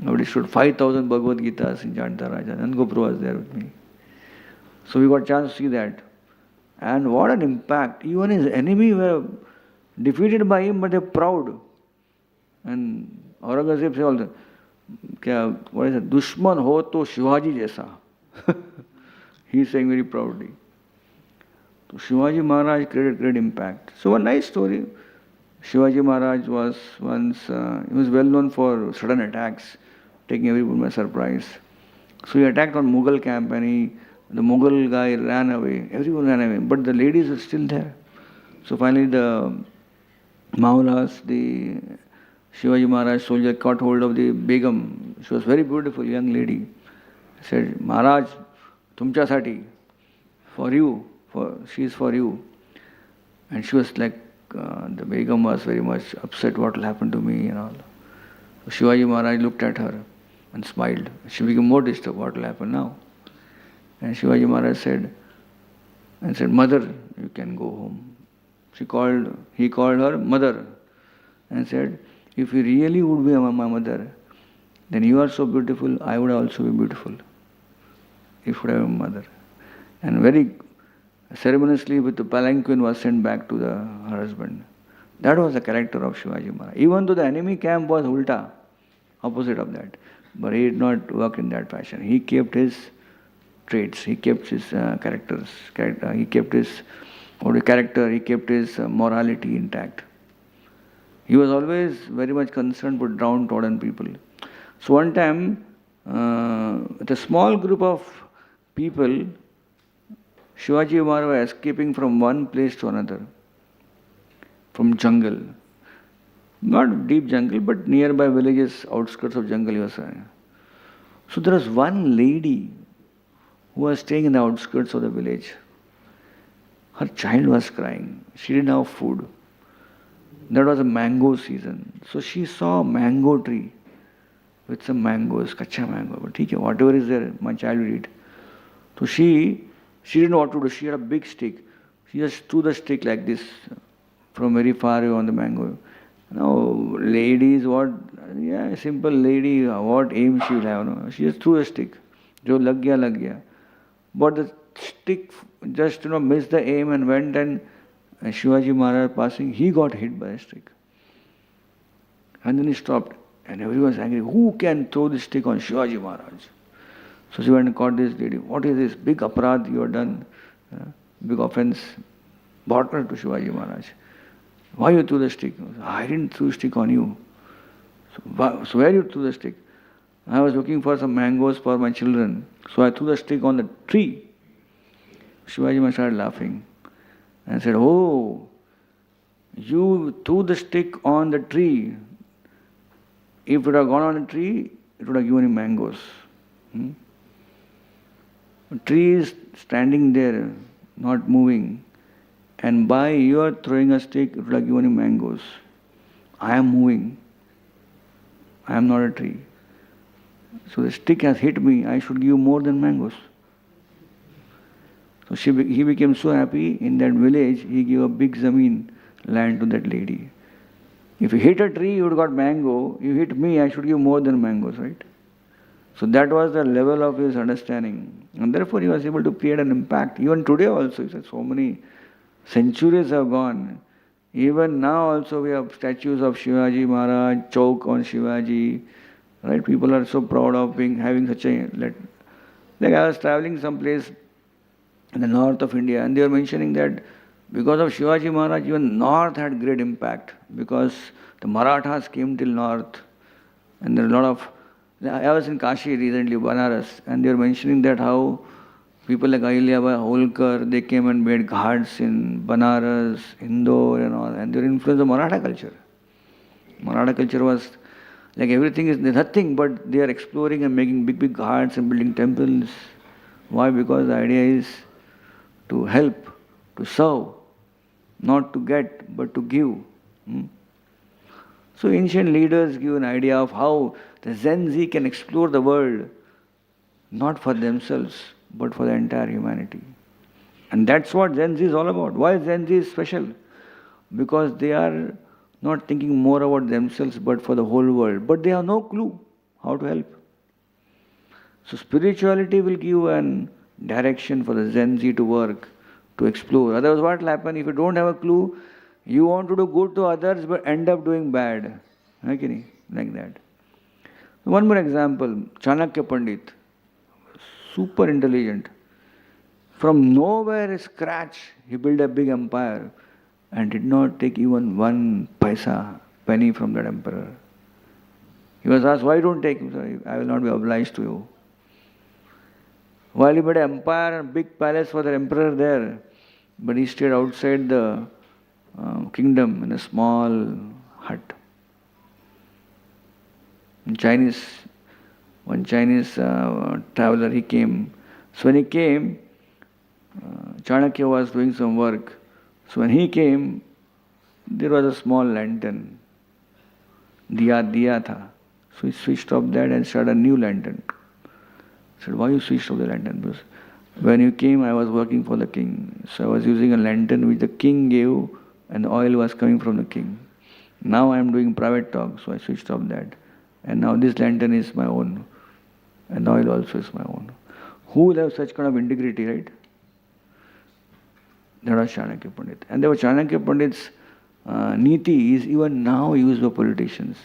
I distributed 5,000 Bhagavad Gitas in Janta Raja. Nandgopur was there with me. So we got a chance to see that. And what an impact. Even his enemy were defeated by him, but they're proud. And Aurangzeb said all the, what is it? Dushman ho to Shivaji jaisa. He's saying very proudly. So Shivaji Maharaj created great impact. So a nice story. Shivaji Maharaj was once, he was well known for sudden attacks, taking everyone by surprise. So he attacked on Mughal camp, and the Mughal guy ran away. Everyone ran away, but the ladies were still there. So finally the Maulas, the Shivaji Maharaj soldier, caught hold of the Begum. She was very beautiful young lady. He said, Maharaj, tumchasati, for you, she is for you. And she was like, the Begum was very much upset, what will happen to me and all. So Shivaji Maharaj looked at her and smiled. She became more disturbed, what will happen now? And Shivaji Maharaj said, Mother, you can go home. He called her mother and said, if you really would be my mother, then you are so beautiful, I would also be beautiful. If you would have a mother. And very ceremoniously with the palanquin was sent back to her husband. That was the character of Shivaji Maharaj. Even though the enemy camp was ulta, opposite of that, but he did not work in that fashion. He kept his traits, he kept his character, he kept his character, he kept his morality intact. He was always very much concerned with downtrodden people. So one time, with a small group of people, Shivaji Maharaj was escaping from one place to another, from jungle. Not deep jungle, but nearby villages, outskirts of jungle, he was saying. So there was one lady who was staying in the outskirts of the village. Her child was crying. She didn't have food. That was a mango season. So she saw a mango tree with some mangoes, kacha mango. But whatever is there, my child will eat. So she didn't know what to do. She had a big stick. She just threw the stick like this from very far away on the mango. Now, ladies, simple lady, what aim she will have? No? She just threw a stick. Jo lag gaya. But the stick just missed the aim and went, and Shivaji Maharaj passing, he got hit by a stick. And then he stopped. And everyone was angry. Who can throw this stick on Shivaji Maharaj? So she went and caught this lady. What is this big aparad you have done? Big offense. Brought her to Shivaji Maharaj. Why you threw the stick? I didn't throw the stick on you. So where you threw the stick? I was looking for some mangoes for my children. So I threw the stick on the tree. Shivaji Maharaj started laughing and said, oh, you threw the stick on the tree. If it had gone on the tree, it would have given him mangoes. A tree is standing there, not moving, and by your throwing a stick, it would have given him mangoes. I am moving. I am not a tree. So the stick has hit me, I should give more than mangoes. So he became so happy. In that village, he gave a big zameen, land to that lady. If you hit a tree, you would have got mango. You hit me, I should give more than mangoes, right? So that was the level of his understanding. And therefore he was able to create an impact. Even today also, so many centuries have gone. Even now also we have statues of Shivaji Maharaj, Chowk on Shivaji. Right? People are so proud of having such a... Like I was traveling someplace in the north of India, and they were mentioning that because of Shivaji Maharaj, even north had great impact, because the Marathas came till north, and there are a lot of... I was in Kashi recently, Banaras, and they were mentioning that how people like Ahilyabai Holkar, they came and made ghats in Banaras, Indore and all, and they were influenced of Maratha culture. Maratha culture was like everything is nothing, but they are exploring and making big, big ghats and building temples. Why? Because the idea is to help, to serve, not to get, but to give. So ancient leaders give an idea of how the Gen Z can explore the world, not for themselves, but for the entire humanity. And that's what Gen Z is all about. Why Gen Z is special? Because they are not thinking more about themselves, but for the whole world. But they have no clue how to help. So spirituality will give an direction for the Gen Z to work, to explore. Otherwise what will happen? If you don't have a clue, you want to do good to others, but end up doing bad. Okay? Like that. One more example, Chanakya Pandit, super intelligent. From nowhere, scratch, he built a big empire and did not take even one penny from that emperor. He was asked, why don't take him? Sorry, I will not be obliged to you. While he made an empire and big palace for the emperor there, but he stayed outside the kingdom in a small hut. One Chinese traveler, he came. So when he came, Chanakya was doing some work. So when he came, there was a small lantern. Diya tha. So he switched off that and started a new lantern. I said, why you switched off the lantern? Because when you came, I was working for the king. So I was using a lantern which the king gave, and the oil was coming from the king. Now I am doing private talk, so I switched off that. And now this lantern is my own. And oil also is my own. Who will have such kind of integrity, right? That was Chanakya Pandit. And there was Chanakya Pandit's niti is even now used by politicians.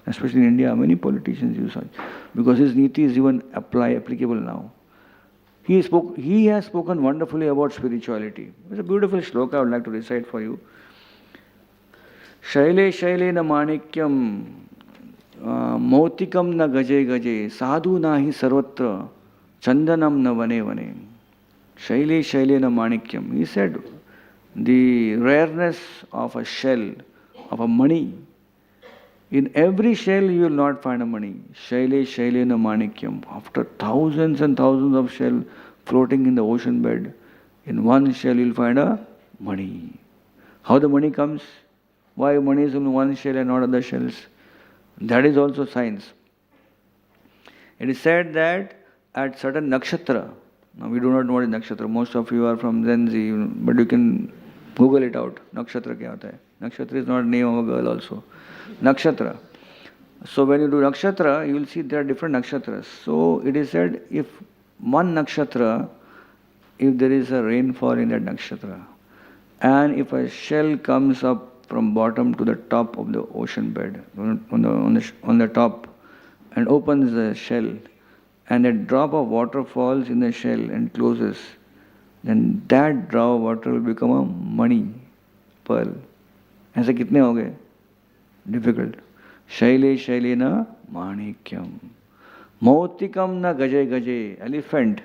Especially in India, many politicians use such. Because his niti is even applicable now. He has spoken wonderfully about spirituality. It's a beautiful shloka I would like to recite for you. Shaile shaile na manikyam Mautikam na gaje gaje, sadhu nahi sarvatra, chandanam na vane vane. Shaile shaile na manikyam. He said, the rareness of a shell, of a money. In every shell you will not find a money. Shaile shaile na manikyam. After thousands and thousands of shells floating in the ocean bed, in one shell you will find a money. How the money comes? Why money is in one shell and not other shells? That is also science. It is said that at certain nakshatra, now we do not know what is nakshatra, most of you are from Gen Z, but you can Google it out. Nakshatra kya hota hai? Nakshatra is not name of a girl also. Nakshatra. So when you do nakshatra, you will see there are different nakshatras. So it is said if one nakshatra, if there is a rainfall in that nakshatra, and if a shell comes up from bottom to the top of the ocean bed, on the top, and opens the shell, and a drop of water falls in the shell and closes, then that drop of water will become a money, pearl. ऐसे कितने हो गए? Difficult. Shaile shaile na manikyam. Mautikam na gaje gaje. Elephant.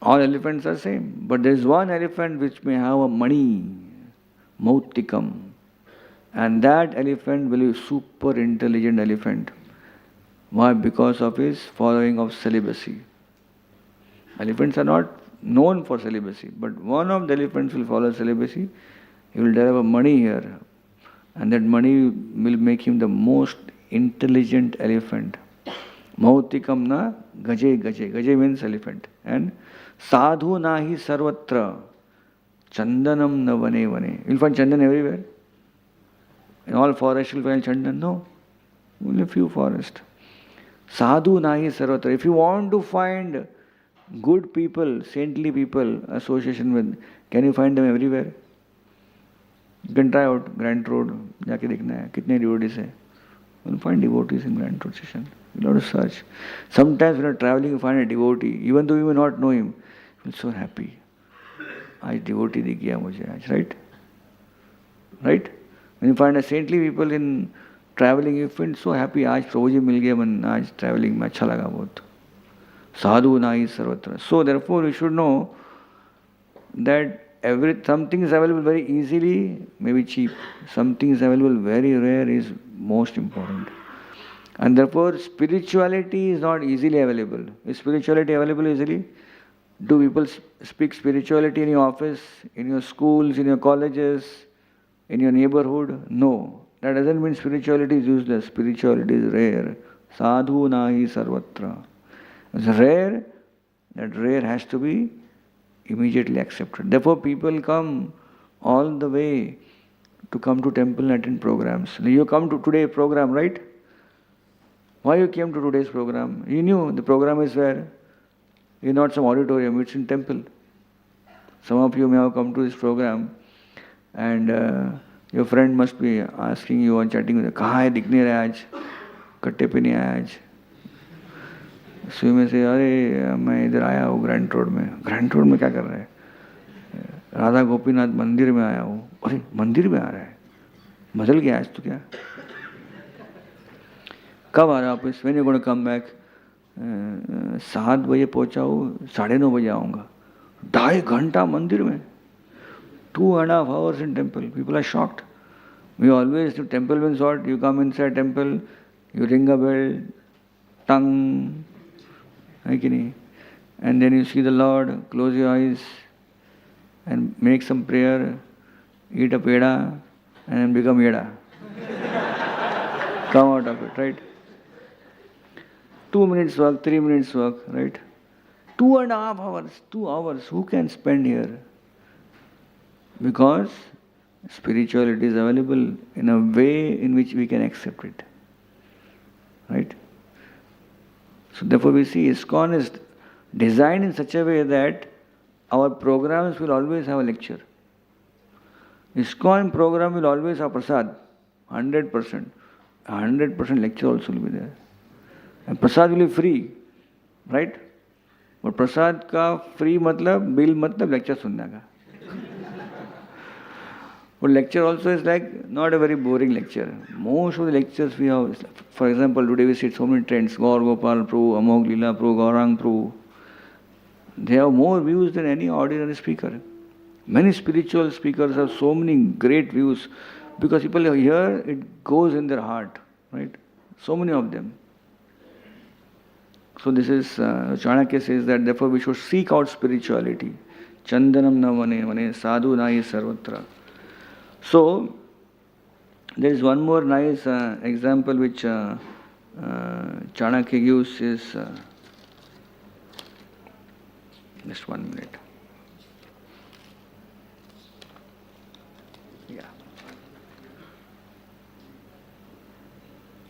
All elephants are same, but there is one elephant which may have a money. Mautikam. And that elephant will be super intelligent elephant. Why? Because of his following of celibacy. Elephants are not known for celibacy, but one of the elephants will follow celibacy. He will deliver money here, and that money will make him the most intelligent elephant. Mautikam na gaje gaje. Gaje means elephant. And sadhu nahi sarvatra. Chandanam na vane vane. You'll find chandan everywhere. In all forests you'll find chandan. No. Only a few forests. Sadhu nahi sarvatra. If you want to find good people, saintly people, association with, can you find them everywhere? You can try out Grand Road. जाके देखना है कितने devotees हैं. You'll find devotees in Grand Road station. You'll have to search. Sometimes when you're traveling, you find a devotee, even though you may not know him, you feel so happy. आज devotee दिख गया मुझे आज, right? Right? When you find a saintly people in traveling, you feel so happy. आज प्रभु जी मिल गए, मन आज traveling में अच्छा लगा बहुत. Sadhu nahi sarvatra. So therefore, you should know that something is available very easily, maybe cheap. Something is available very rare is most important. And therefore, spirituality is not easily available. Is spirituality available easily? Do people speak spirituality in your office, in your schools, in your colleges, in your neighborhood? No. That doesn't mean spirituality is useless. Spirituality is rare. Sadhu nahi sarvatra. It's rare. That rare has to be immediately accepted. Therefore, people come all the way to come to temple and attend programs. You come to today's program, right? Why you came to today's program? You knew the program is where? It's not some auditorium, it's in temple. Some of you may have come to this program and your friend must be asking you or chatting with you, कहाँ है दिख नहीं रहा आज, कट्टे पे नहीं आया आज. So you may say, अरे मैं इधर आया हूँ ग्रैंड रोड में. ग्रैंड रोड में क्या कर रहा है? राधा गोपीनाथ मंदिर में आया हूँ. अरे मंदिर में आ रहा है, बदल गया आज तो क्या? कब आ रहा है वापस? When you going to come back? 7 बजे पहुँचा हूँ, 9:30 बजे आऊँगा. 2.5 घंटा मंदिर में. 2.5 hours in temple. People are shocked. We always do temple means what? You come inside temple, you ring a bell, tongue, and then you see the Lord, close your eyes and make some prayer, eat a peda and then become yeda. Come out of it, right? 2 minutes work, 3 minutes work, right? 2.5 hours, 2 hours, who can spend here? Because spirituality is available in a way in which we can accept it, right? So therefore we see ISKCON is designed in such a way that our programs will always have a lecture. ISKCON program will always have prasad, 100%. 100% lecture also will be there. And prasad will be free, right? But prasad का free मतलब bill मतलब lecture सुनने का. But lecture also is like not a very boring lecture. Most of the lectures we have, for example, today we see so many trends, Gaur Gopal Prabhu, Amog Lila Prabhu, Gaurang Prabhu. They have more views than any ordinary speaker. Many spiritual speakers have so many great views because people hear it goes in their heart, right? So many of them. So this is, Chanakya says that therefore we should seek out spirituality. Chandanam na vane vane sadhu nahi sarvatra. So, there is one more nice example which Chanakya gives is, just 1 minute.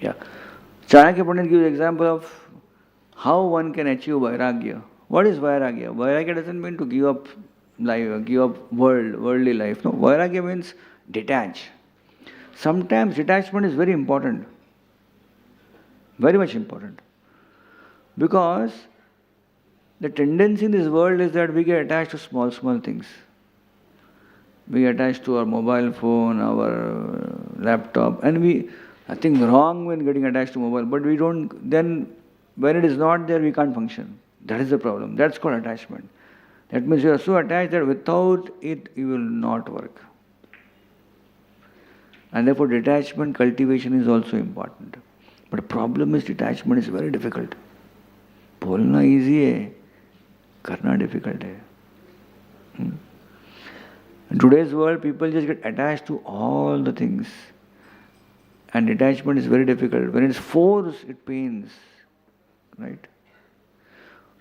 Yeah. Chanakya Pandit gives example of how one can achieve vairagya. What is vairagya? Vairagya doesn't mean to give up life, give up worldly life. No, vairagya means detach. Sometimes detachment is very important. Very much important. Because the tendency in this world is that we get attached to small things. We get attached to our mobile phone, our laptop, and nothing wrong when getting attached to mobile, but we don't, then when it is not there, we can't function. That is the problem. That's called attachment. That means you are so attached that without it, you will not work. And therefore, detachment, cultivation is also important. But problem is detachment is very difficult. बोलना easy है, करना difficult है. In today's world, people just get attached to all the things. And detachment is very difficult. When it's forced, it pains. Right?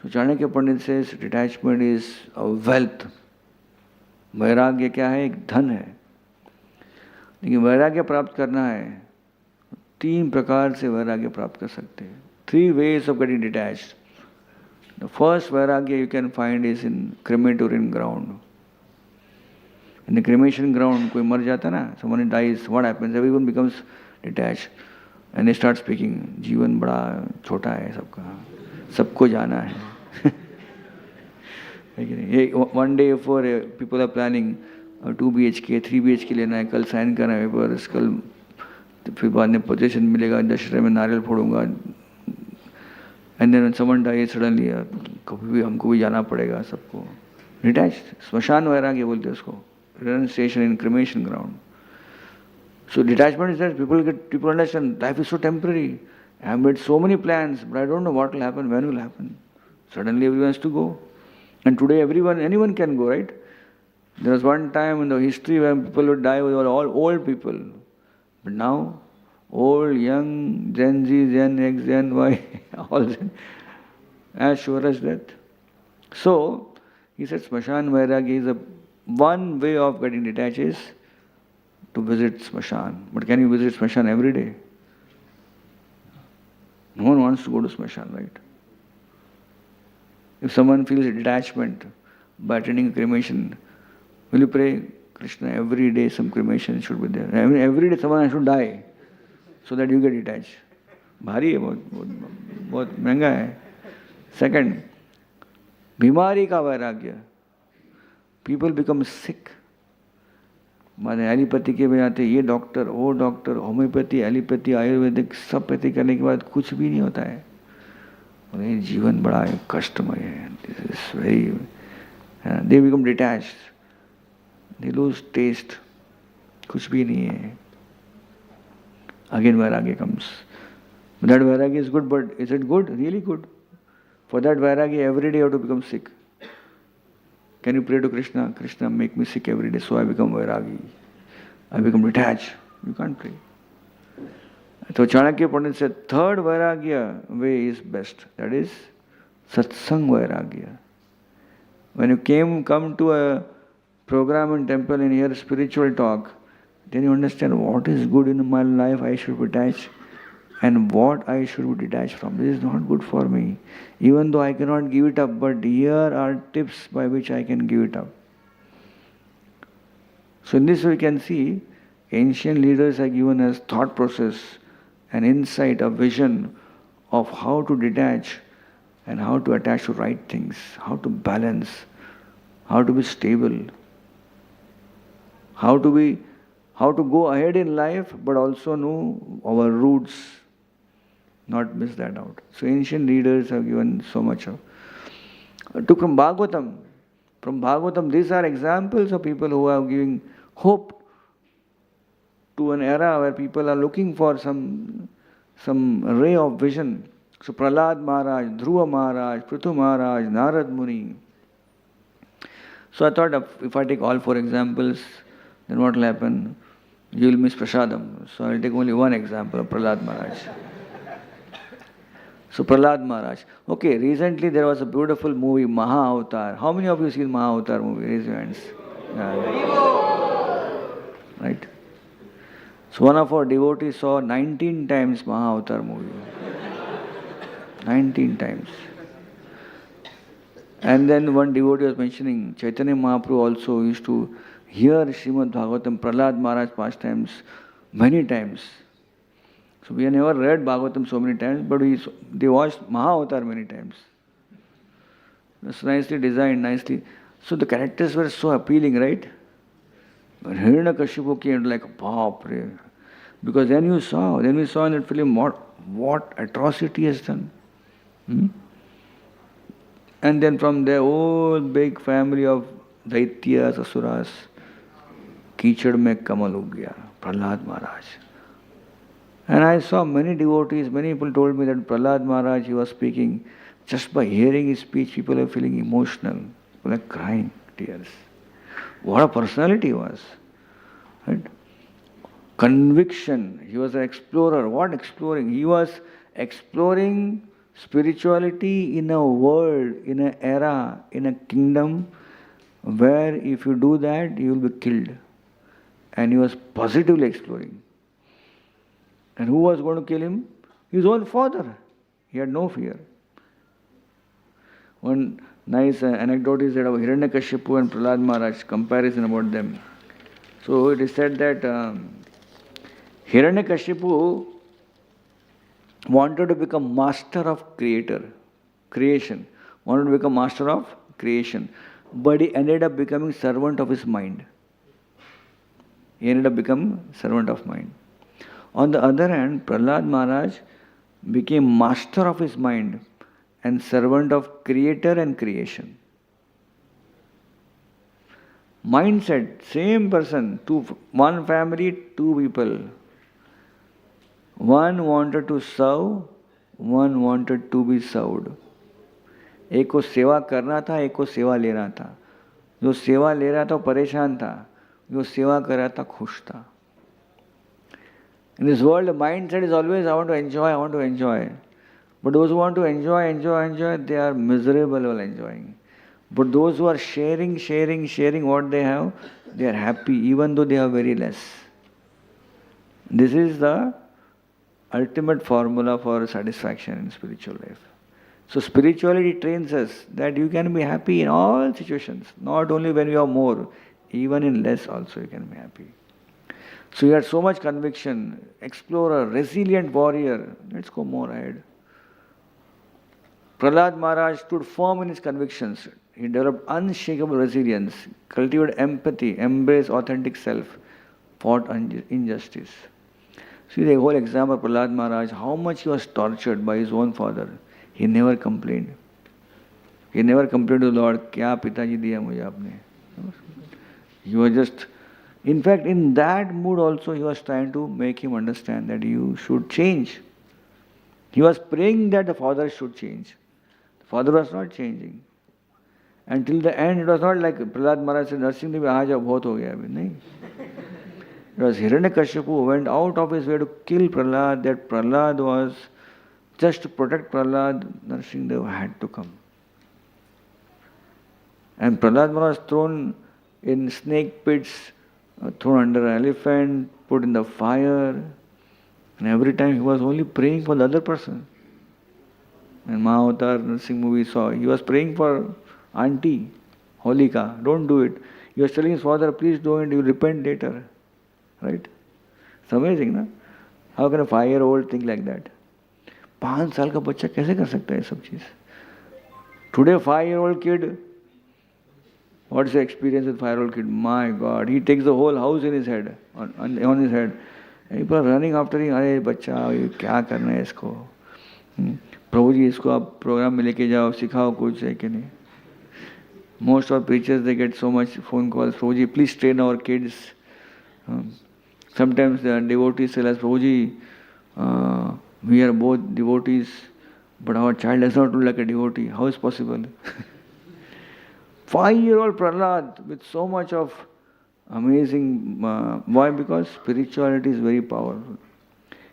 So Chanakya Pandit says detachment is a wealth. वैराग्य क्या है? एक धन है. लेकिन वैराग्य प्राप्त करना है, 3 प्रकार से वैराग्य प्राप्त कर सकते हैं. 3 ways of getting detached. The first vairagya you can find is in crematorium ground. In the cremation ground, कोई मर जाता ना, someone dies, what happens? Everyone becomes detached and they start speaking. जीवन बड़ा छोटा है सबका, सबको जाना है. One day before people are planning 2 BHK, 3 BHK लेना है, कल साइन करना है पेपर्स, कल फिर बाद में पोजीशन मिलेगा, दशहरे में नारियल फोड़ूंगा. And then when someone dies suddenly, कभी भी हमको भी जाना पड़ेगा सबको. Detached, स्मशान वैराग्य बोलते हैं उसको. Renunciation in cremation ground. So detachment is that people understand life is so temporary. I have made so many plans, but I don't know what will happen, when will happen. Suddenly everyone has to go. And today anyone can go, right? There was one time in the history when people would die, they were all old people. But now, old, young, Gen Z, Gen X, Gen Y, all Gen, as sure as that. So, he said Smashan Vairagya is one way of getting detached is to visit Smashan. But can you visit Smashan every day? No one wants to go to Smashan, right? If someone feels detachment by attending cremation, will you pray, Krishna, every day some cremation should be there. Every day someone should die so that you get detached. भारी है, बहुत महंगा है. Second, बीमारी का वैराग्य. People become sick. माने allopathy के में आते ये डॉक्टर, वो डॉक्टर, होम्योपैथी, एलोपैथी, आयुर्वेदिक सब पैथी करने के बाद कुछ भी नहीं होता है. और जीवन बड़ा कष्टमय है. This is very, they become detached. They lose taste. कुछ भी नहीं है. Again vairagya comes. That vairagya is good, but is it good? Really good? For that vairagya, every day you have to become sick. Can you pray to Krishna? Krishna, make me sick every day so I become vairagi. I become detached. You can't pray. So Chanakya Pandit said, third vairagya way is best. That is satsang vairagya. When you come to a program in temple and hear spiritual talk, then you understand what is good in my life I should be detached and what I should be detached from. This is not good for me. Even though I cannot give it up, but here are tips by which I can give it up. So in this we can see ancient leaders are given us thought process, an insight, a vision of how to detach and how to attach to right things, how to balance, how to be stable, how to go ahead in life, but also know our roots, not miss that out. So ancient leaders have given so much of. Took from Bhagavatam. From Bhagavatam, these are examples of people who are giving hope to an era where people are looking for some ray of vision. So Prahlad Maharaj, Dhruva Maharaj, Prithu Maharaj, Narad Muni. So I thought if I take all 4 examples, then what will happen? You will miss Prasadam. So I will take only one example of Prahlad Maharaj. So Prahlad Maharaj. Okay, recently there was a beautiful movie, Maha Avatar. How many of you seen Maha Avatar movie? Raise your hands. Right? So one of our devotees saw 19 times Maha Avatar movie. 19 times. And then one devotee was mentioning, Chaitanya Mahaprabhu also used to hear Srimad Bhagavatam, Prahlad Maharaj pastimes many times. So we have never read Bhagavatam so many times, but they watched Mahavatar many times. It's nicely designed, nicely. So the characters were so appealing, right? But Hiranyakashipu came like, Baapre. Because then we saw in that film what atrocity he has done. And then from their whole big family of Daityas, Asuras, कीचड़ में कमल उग गया, प्रहलाद महाराज. And I saw many devotees, many people told me that Prahlad Maharaj, he was speaking, just by hearing his speech, people are feeling emotional, people are crying tears. What a personality he was. Right? Conviction. He was an explorer. What exploring? He was exploring spirituality in a world, in an era, in a kingdom where if you do that, you will be killed. And he was positively exploring. And who was going to kill him? His own father. He had no fear. One nice anecdote is that of Hiranyakashipu and Prahlad Maharaj, comparison about them. So it is said that Hiranyakashipu wanted to become master of creation, wanted to become master of creation, but he ended up becoming servant of his mind. He ended up becoming servant of mind. On the other hand, Prahlad Maharaj became master of his mind and servant of creator and creation. Mindset, same person, one family, two people. One wanted to serve, one wanted to be served. एक को सेवा करना था, एक को सेवा लेना था. जो सेवा ले रहा था परेशान था, जो सेवा कर रहा था खुश था. In this world, the mindset is always, I want to enjoy. But those who want to enjoy, they are miserable while enjoying. But those who are sharing what they have, they are happy even though they have very less. This is the ultimate formula for satisfaction in spiritual life. So spirituality trains us that you can be happy in all situations, not only when you have more, even in less also you can be happy. So he had so much conviction, explorer, resilient warrior. Let's go more ahead. Prahlad Maharaj stood firm in his convictions. He developed unshakable resilience, cultivated empathy, embraced authentic self, fought injustice. See the whole example of Prahlad Maharaj, how much he was tortured by his own father. He never complained. He never complained to the Lord, "Kya Pitaji diya mujhe aapne?" He was just, in fact, in that mood also he was trying to make him understand that you should change. He was praying that the father should change. The father was not changing. Until the end, it was not like Prahlad Maharaj said, "Nursing Devi, aaja bahut ho gaya abhi." Nahi. It was Hiranyakashipu who went out of his way to kill Prahlad, that Prahlad was, just to protect Prahlad, Nursing Dev had to come. And Prahlad Maharaj was thrown in snake pits, thrown under an elephant, put in the fire, and every time he was only praying for the other person. And Mahavatar Nursing movie saw, he was praying for auntie, Holika, don't do it. He was telling his father, please don't, you will repent later. Right? It's amazing, na? How can a 5-year-old think like that? 5 साल का बच्चा कैसे कर सकता है ये सब चीज? Today 5-year-old kid, what's the experience with 5-year-old kid? My God, he takes the whole house in his head, on his head. People are running after him, अरे बच्चा ये क्या करना है इसको? प्रभु जी इसको आप प्रोग्राम में लेके जाओ, सिखाओ कुछ है कि नहीं? Most of preachers, they get so much phone calls, Prabhu ji, please train our kids. Sometimes the devotees tell us, Prabhuji, we are both devotees, but our child does not look like a devotee. How is possible? 5-year-old Prahlad with so much of amazing, why? Because spirituality is very powerful.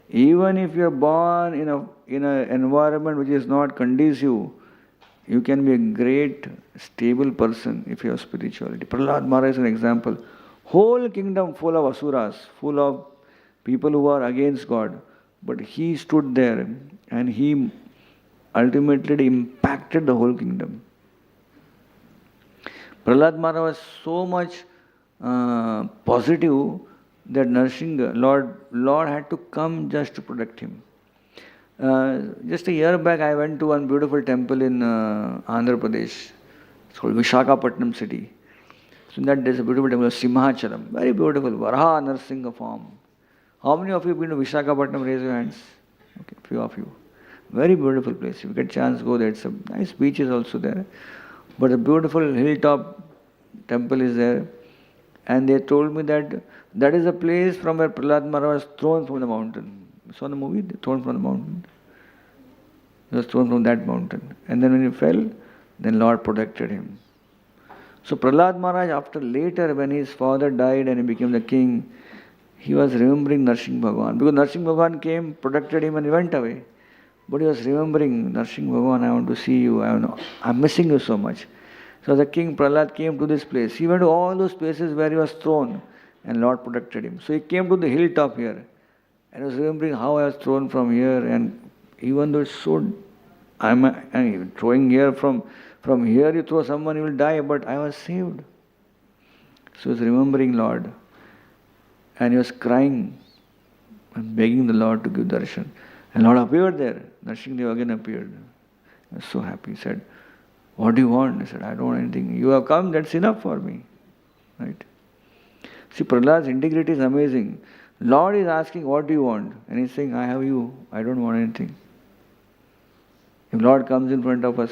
Even if you are born in an environment which is not conducive, you can be a great, stable person if you have spirituality. Prahlad Maharaj is an example. Whole kingdom full of asuras, full of people who are against God. But he stood there and he ultimately impacted the whole kingdom. Prahlad Maharaj was so much positive that Narsingha, Lord had to come just to protect him. Just a year back, I went to one beautiful temple in Andhra Pradesh. It's called Visakhapatnam city. So in that there's a beautiful temple of Simhachalam. Very beautiful. Varaha Narsingha form. How many of you have been to Visakhapatnam? Raise your hands. Okay, few of you. Very beautiful place. If you get a chance, go there. It's a nice beach is also there. But a beautiful hilltop temple is there. And they told me that that is a place from where Prahlad Maharaj was thrown from the mountain. You saw the movie? Thrown from the mountain. He was thrown from that mountain. And then when he fell, then Lord protected him. So Prahlad Maharaj, after later when his father died and he became the king, he was remembering Narsingh Bhagwan. Because Narsingh Bhagwan came, protected him and he went away. But he was remembering, Narsingh Bhagwan, I want to see you. I'm missing you so much. So the king Prahlad came to this place. He went to all those places where he was thrown and Lord protected him. So he came to the hilltop here and was remembering how I was thrown from here, and even though it's so, I'm throwing here from here you throw someone, he will die, but I was saved. So he was remembering Lord and he was crying and begging the Lord to give darshan. And Lord appeared there. Narsingh Dev again appeared. I was so happy. He said, what do you want? I said, I don't want anything. You have come, that's enough for me. Right? See, Prahlad's integrity is amazing. Lord is asking, what do you want? And he's saying, I have you. I don't want anything. If Lord comes in front of us,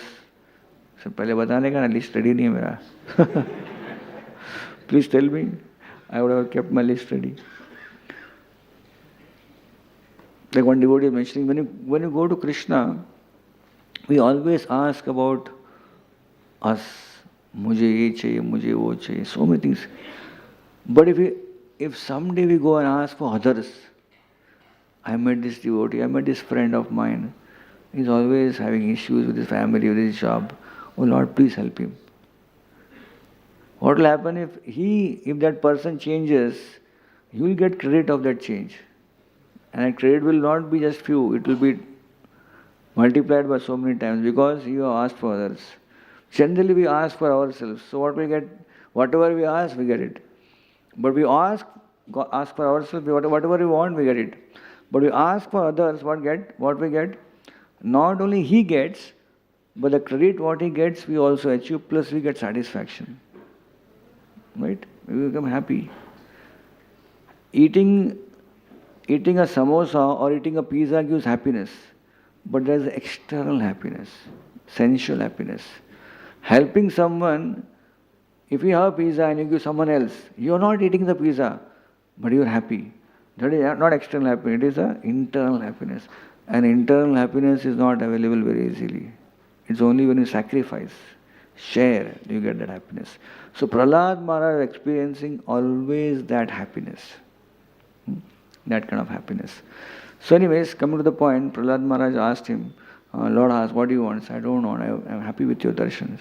so पहले बताने का ना list ready नहीं है मेरा. Please tell me. I would have kept my list ready. Like one devotee is mentioning, when you go to Krishna, we always ask about us. मुझे ये चाहिए, मुझे वो चाहिए, so many things. But if someday we go and ask for others, I met this devotee, I met this friend of mine, he's always having issues with his family, with his job. Oh Lord, please help him. What will happen if that person changes, you will get credit of that change. And that credit will not be just few, it will be multiplied by so many times because you have asked for others. Generally we ask for ourselves. So what we get, whatever we ask, we get it. But we ask for ourselves, whatever we want, we get it. But we ask for others, what we get? Not only he gets, but the credit what he gets, we also achieve, plus we get satisfaction. Right? We become happy. Eating a samosa or eating a pizza gives happiness. But there is external happiness, sensual happiness. Helping someone, if you have pizza and you give someone else, you are not eating the pizza, but you are happy. That is not external happiness, it is an internal happiness. And internal happiness is not available very easily. It's only when you sacrifice, share, you get that happiness. So Prahlad Maharaj is experiencing always that happiness. That kind of happiness. So anyways, coming to the point, Prahlad Maharaj asked him, Lord asked, what do you want? He said, I don't want, I'm happy with your darshan.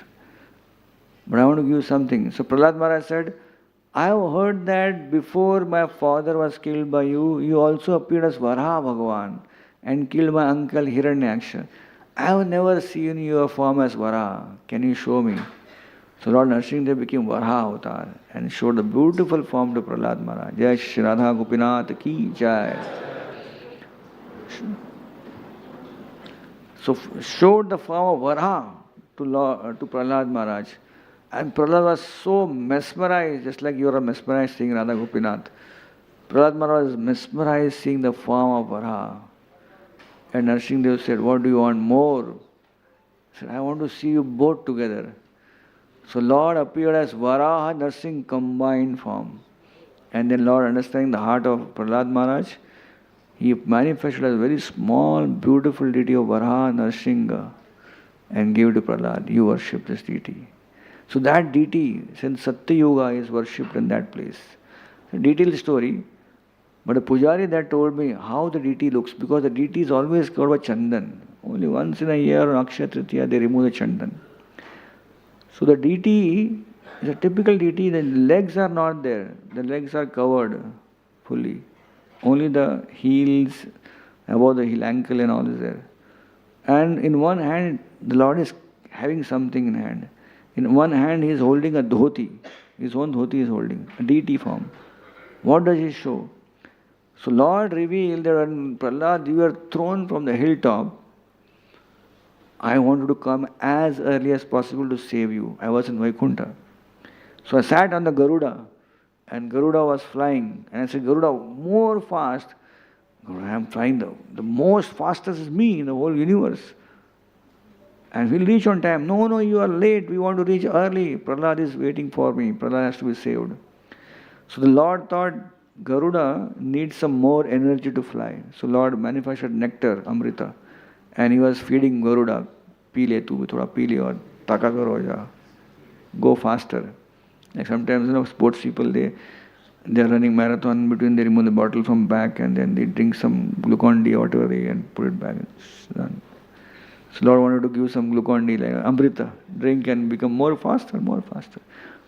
But I want to give you something. So Prahlad Maharaj said, I have heard that before my father was killed by you, you also appeared as Varaha Bhagavan and killed my uncle Hiranyaksha. I have never seen your form as Varaha. Can you show me? So Lord Narsingh Dev became Varaha avatar and showed the beautiful form to Prahlad Maharaj. Jai Shri Radha Gopinath ki Jai. So showed the form of Varaha to Prahlad Maharaj. And Prahlad was so mesmerized, just like you are mesmerized seeing Radha Gopinath. Prahlad Maharaj was mesmerized seeing the form of Varaha. And Narsingh Dev said, what do you want more? He said, I want to see you both together. So Lord appeared as Varaha Narsingh combined form. And then Lord, understanding the heart of Prahlad Maharaj, he manifested as a very small, beautiful deity of Varaha Narsingh and gave to Prahlad. You worship this deity. So that deity, since Satya Yoga, is worshipped in that place. It's a detailed story. But the pujari that told me how the deity looks, because the deity is always covered by chandan. Only once in a year on Akshaya Tritiya they remove the chandan. So the deity is a typical deity, the legs are not there. The legs are covered fully. Only the heels, above the heel, ankle and all is there. And in one hand, the Lord is having something in hand. In one hand he is holding a dhoti. His own dhoti is holding, a deity form. What does he show? So Lord revealed that when Prahlad, you were thrown from the hilltop, I wanted to come as early as possible to save you. I was in Vaikuntha. So I sat on the Garuda, and Garuda was flying. And I said, Garuda, more fast. Garuda, I am flying the most fastest is me in the whole universe. And we'll reach on time. No, you are late. We want to reach early. Prahlad is waiting for me. Prahlad has to be saved. So the Lord thought, Garuda needs some more energy to fly. So Lord manifested nectar, Amrita, and he was feeding Garuda. Pee le tu, thoda pee le aur takagar ho ja. Go faster. Like sometimes, sports people, they are running marathon, between they remove the bottle from back and then they drink some Glucon-D or whatever and put it back. It's done. So Lord wanted to give some Glucon-D like Amrita, drink and become more faster.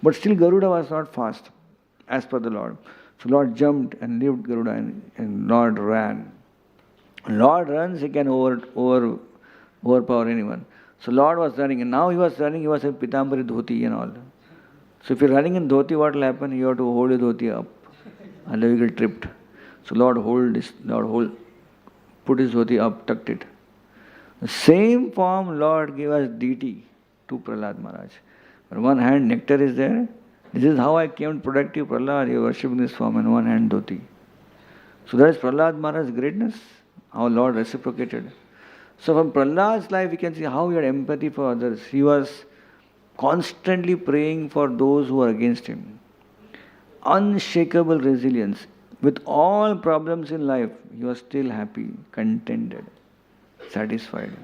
But still Garuda was not fast as per the Lord. So Lord jumped and lifted Garuda and Lord ran. Lord runs, he can overpower anyone. So Lord was running, and now he was running, he was in Pitambari dhoti and all. So if you're running in dhoti, what will happen? You have to hold your dhoti up, and then you get tripped. So Lord put his dhoti up, tucked it. The same form Lord gave us deity to Prahlad Maharaj. On one hand, nectar is there. This is how I came to protect you, Prahlad. You worship in this form, and one hand dhoti. So that is Prahlad Maharaj's greatness, how Lord reciprocated. So from Prahlad's life, we can see how he had empathy for others. He was constantly praying for those who are against him. Unshakable resilience. With all problems in life, he was still happy, contented, satisfied.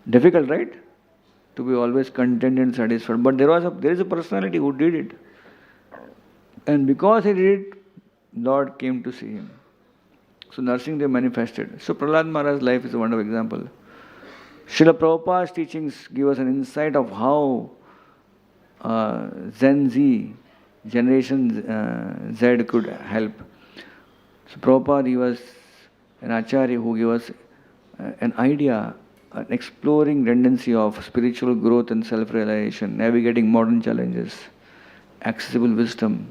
Difficult, right? To be always content and satisfied. But there is a personality who did it. And because he did it, Lord came to see him. So Narsingadev manifested. So Prahlad Maharaj's life is a wonderful example. Srila Prabhupada's teachings give us an insight of how Gen Z, Generation Z could help. So Prabhupada, he was an Acharya who gave us an idea, an exploring tendency of spiritual growth and self-realization, navigating modern challenges, accessible wisdom.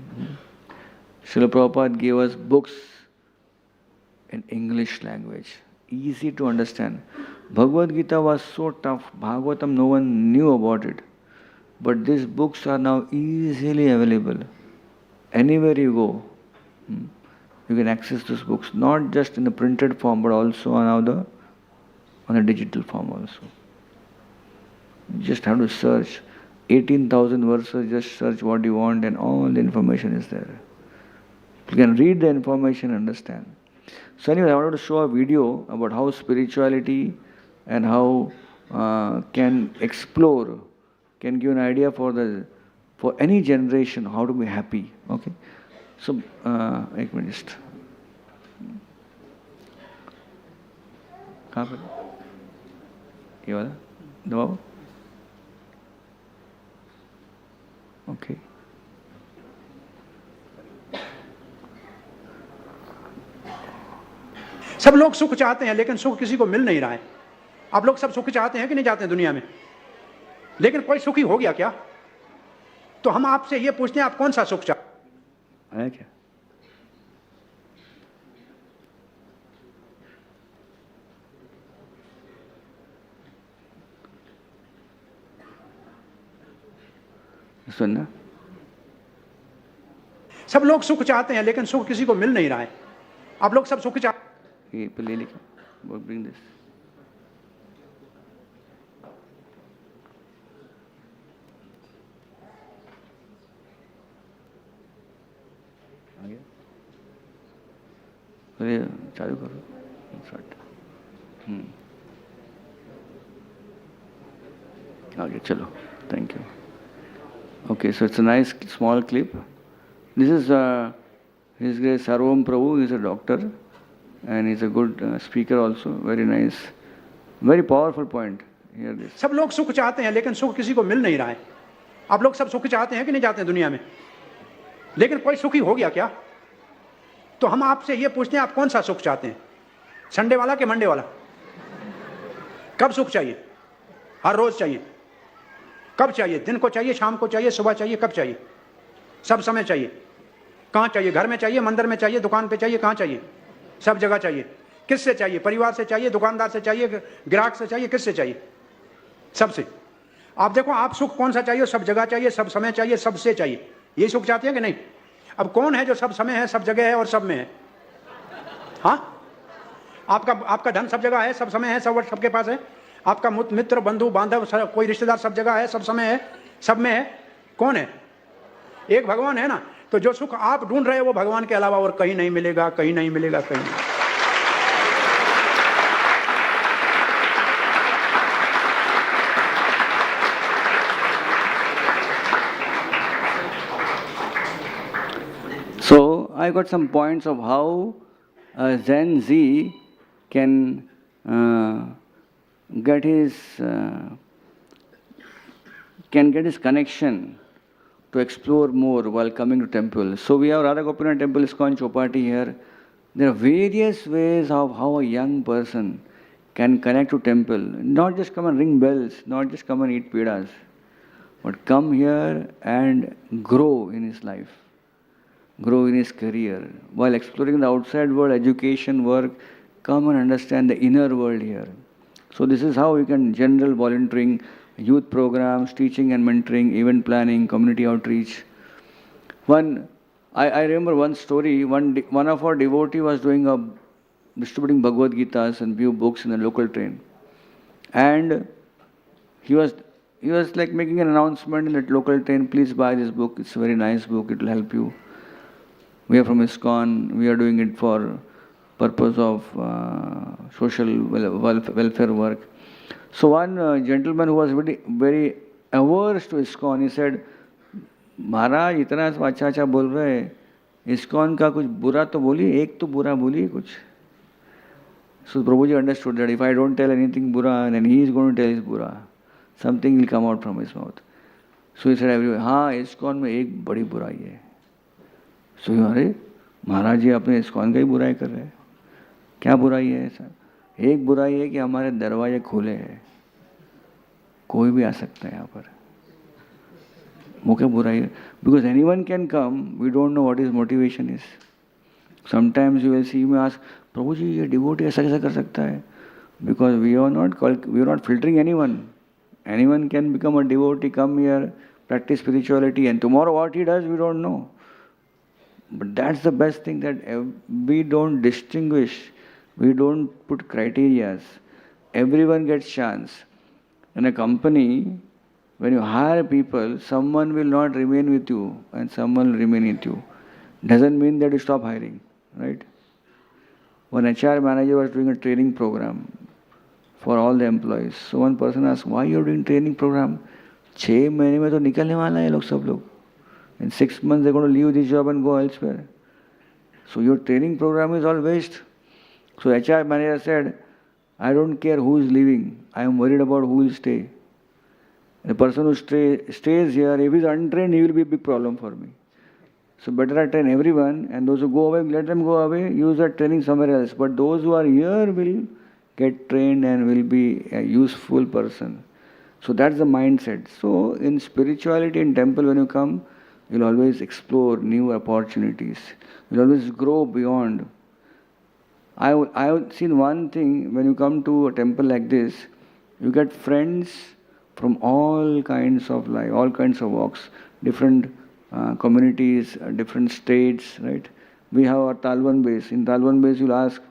Srila Prabhupada gave us books in English language, easy to understand. Bhagavad Gita was so tough, Bhagavatam no one knew about it. But these books are now easily available. Anywhere you go, you can access these books, not just in the printed form, but also on the digital form also. You just have to search. 18,000 verses, just search what you want and all the information is there. You can read the information and understand. So anyway, I wanted to show a video about how spirituality and how can explore, can give an idea for any generation how to be happy. Okay, so एक minute just. कहाँ पर? ये वाला दबाओ. Okay. सब लोग सुख चाहते हैं, लेकिन सुख किसी को मिल नहीं रहा है. आप लोग सब सुख चाहते हैं कि नहीं चाहते हैं दुनिया में? लेकिन कोई सुखी हो गया क्या? तो हम आपसे ये पूछते हैं, आप कौन सा सुख चाहते हैं? क्या सुनना? सब लोग सुख चाहते हैं, लेकिन सुख किसी को मिल नहीं रहा है. आप लोग सब सुख चाहते ये पे ले लिखा. Bring this. अरे चालू करो. आगे चलो. Thank you. Okay, so it's a nice small clip. This is His Grace Sarvam Prabhu. He is a doctor and he's a good speaker also. Very nice, very powerful point. Hear this. सब लोग सुख चाहते हैं, लेकिन सुख किसी को मिल नहीं रहा है. आप लोग सब सुख चाहते हैं कि नहीं चाहते हैं दुनिया में? लेकिन कोई सुखी हो गया क्या? तो हम आपसे ये पूछते हैं, आप कौन सा सुख चाहते हैं? संडे वाला कि मंडे वाला? कब सुख चाहिए? हर रोज चाहिए? कब चाहिए? दिन को चाहिए, शाम को चाहिए, सुबह चाहिए, कब चाहिए? सब समय चाहिए. कहाँ चाहिए? घर में चाहिए, मंदिर में चाहिए, दुकान पे चाहिए, कहाँ चाहिए? सब जगह चाहिए. किससे चाहिए? परिवार से चाहिए, दुकानदार से चाहिए, ग्राहक से चाहिए, किससे चाहिए? सबसे. आप देखो, आप सुख कौन सा चाहिए? सब जगह चाहिए, सब समय चाहिए, सबसे चाहिए. ये सुख चाहते हैं कि नहीं? अब कौन है जो सब समय है, सब जगह है और सब में है? हाँ, आपका धन सब जगह है, सब समय है, सब सबके पास है. आपका मित्र, बंधु, बांधव, कोई रिश्तेदार सब जगह है, सब समय है, सब में है. कौन है? एक भगवान है ना. तो जो सुख आप ढूंढ रहे हो वो भगवान के अलावा और कहीं नहीं मिलेगा, कहीं नहीं मिलेगा, कहीं नहीं। So I got some points of how Gen Z can get his connection to explore more while coming to temple. So we have Radha Gopinath Temple ISKCON Chopati here. There are various ways of how a young person can connect to temple. Not just come and ring bells, not just come and eat pedas, but come here and grow in his life, grow in his career. While exploring the outside world, education, work, come and understand the inner world here. So this is how you can general volunteering, youth programs, teaching and mentoring, event planning, community outreach. I remember one story, one of our devotee was distributing Bhagavad Gitas and few books in the local train. And he was like making an announcement in that local train, please buy this book, it's a very nice book, it will help you. We are from ISKCON, we are doing it for purpose of social welfare work. So one gentleman who was very, very averse to ISKCON, he said, महाराज इतना अच्छा अच्छा बोल रहे हैं, ISKCON का कुछ बुरा तो बोलिए, एक तो बुरा बोलिए कुछ. So Prabhuji understood that if I don't tell anything bura, then he is going to tell his bura. Something will come out from his mouth. So he said everywhere, हाँ ISKCON में एक बड़ी बुराई है. So अरे महाराज जी अपने ISKCON का ही बुराई कर रहे हैं. क्या बुराई है ऐसा? एक बुराई है कि हमारे दरवाजे खुले हैं, कोई भी आ सकता है यहाँ पर. वो क्या बुराई है? Because anyone can come, we don't know what his motivation is. Sometimes you will see me ask, प्रभु जी ये devotee ऐसा कैसा कर सकता है? Because we are not filtering anyone. Anyone can become a devotee, come here, practice spirituality, and tomorrow what he does we don't know. But that's the best thing, that we don't distinguish, we don't put criterias. Everyone gets chance. In a company, when you hire people, someone will not remain with you and someone will remain with you. Doesn't mean that you stop hiring, right? One HR manager was doing a training program for all the employees. So one person asked, why you are doing training program? 6 महीने में तो निकलने वाला है लोग सब लोग. In 6 months they're going to leave this job and go elsewhere. So your training program is all waste. So HR manager said, I don't care who is leaving. I am worried about who will stay. The person who stays here, if he is untrained, he will be a big problem for me. So better I train everyone, and those who go away, let them go away, use that training somewhere else. But those who are here will get trained and will be a useful person. So that's the mindset. So in spirituality, in temple, when you come, you'll always explore new opportunities. You'll always grow beyond. I have seen one thing, when you come to a temple like this, you get friends from all kinds of life, all kinds of walks, different communities, different states, right? We have our Talwan base. In Talwan base, you'll ask,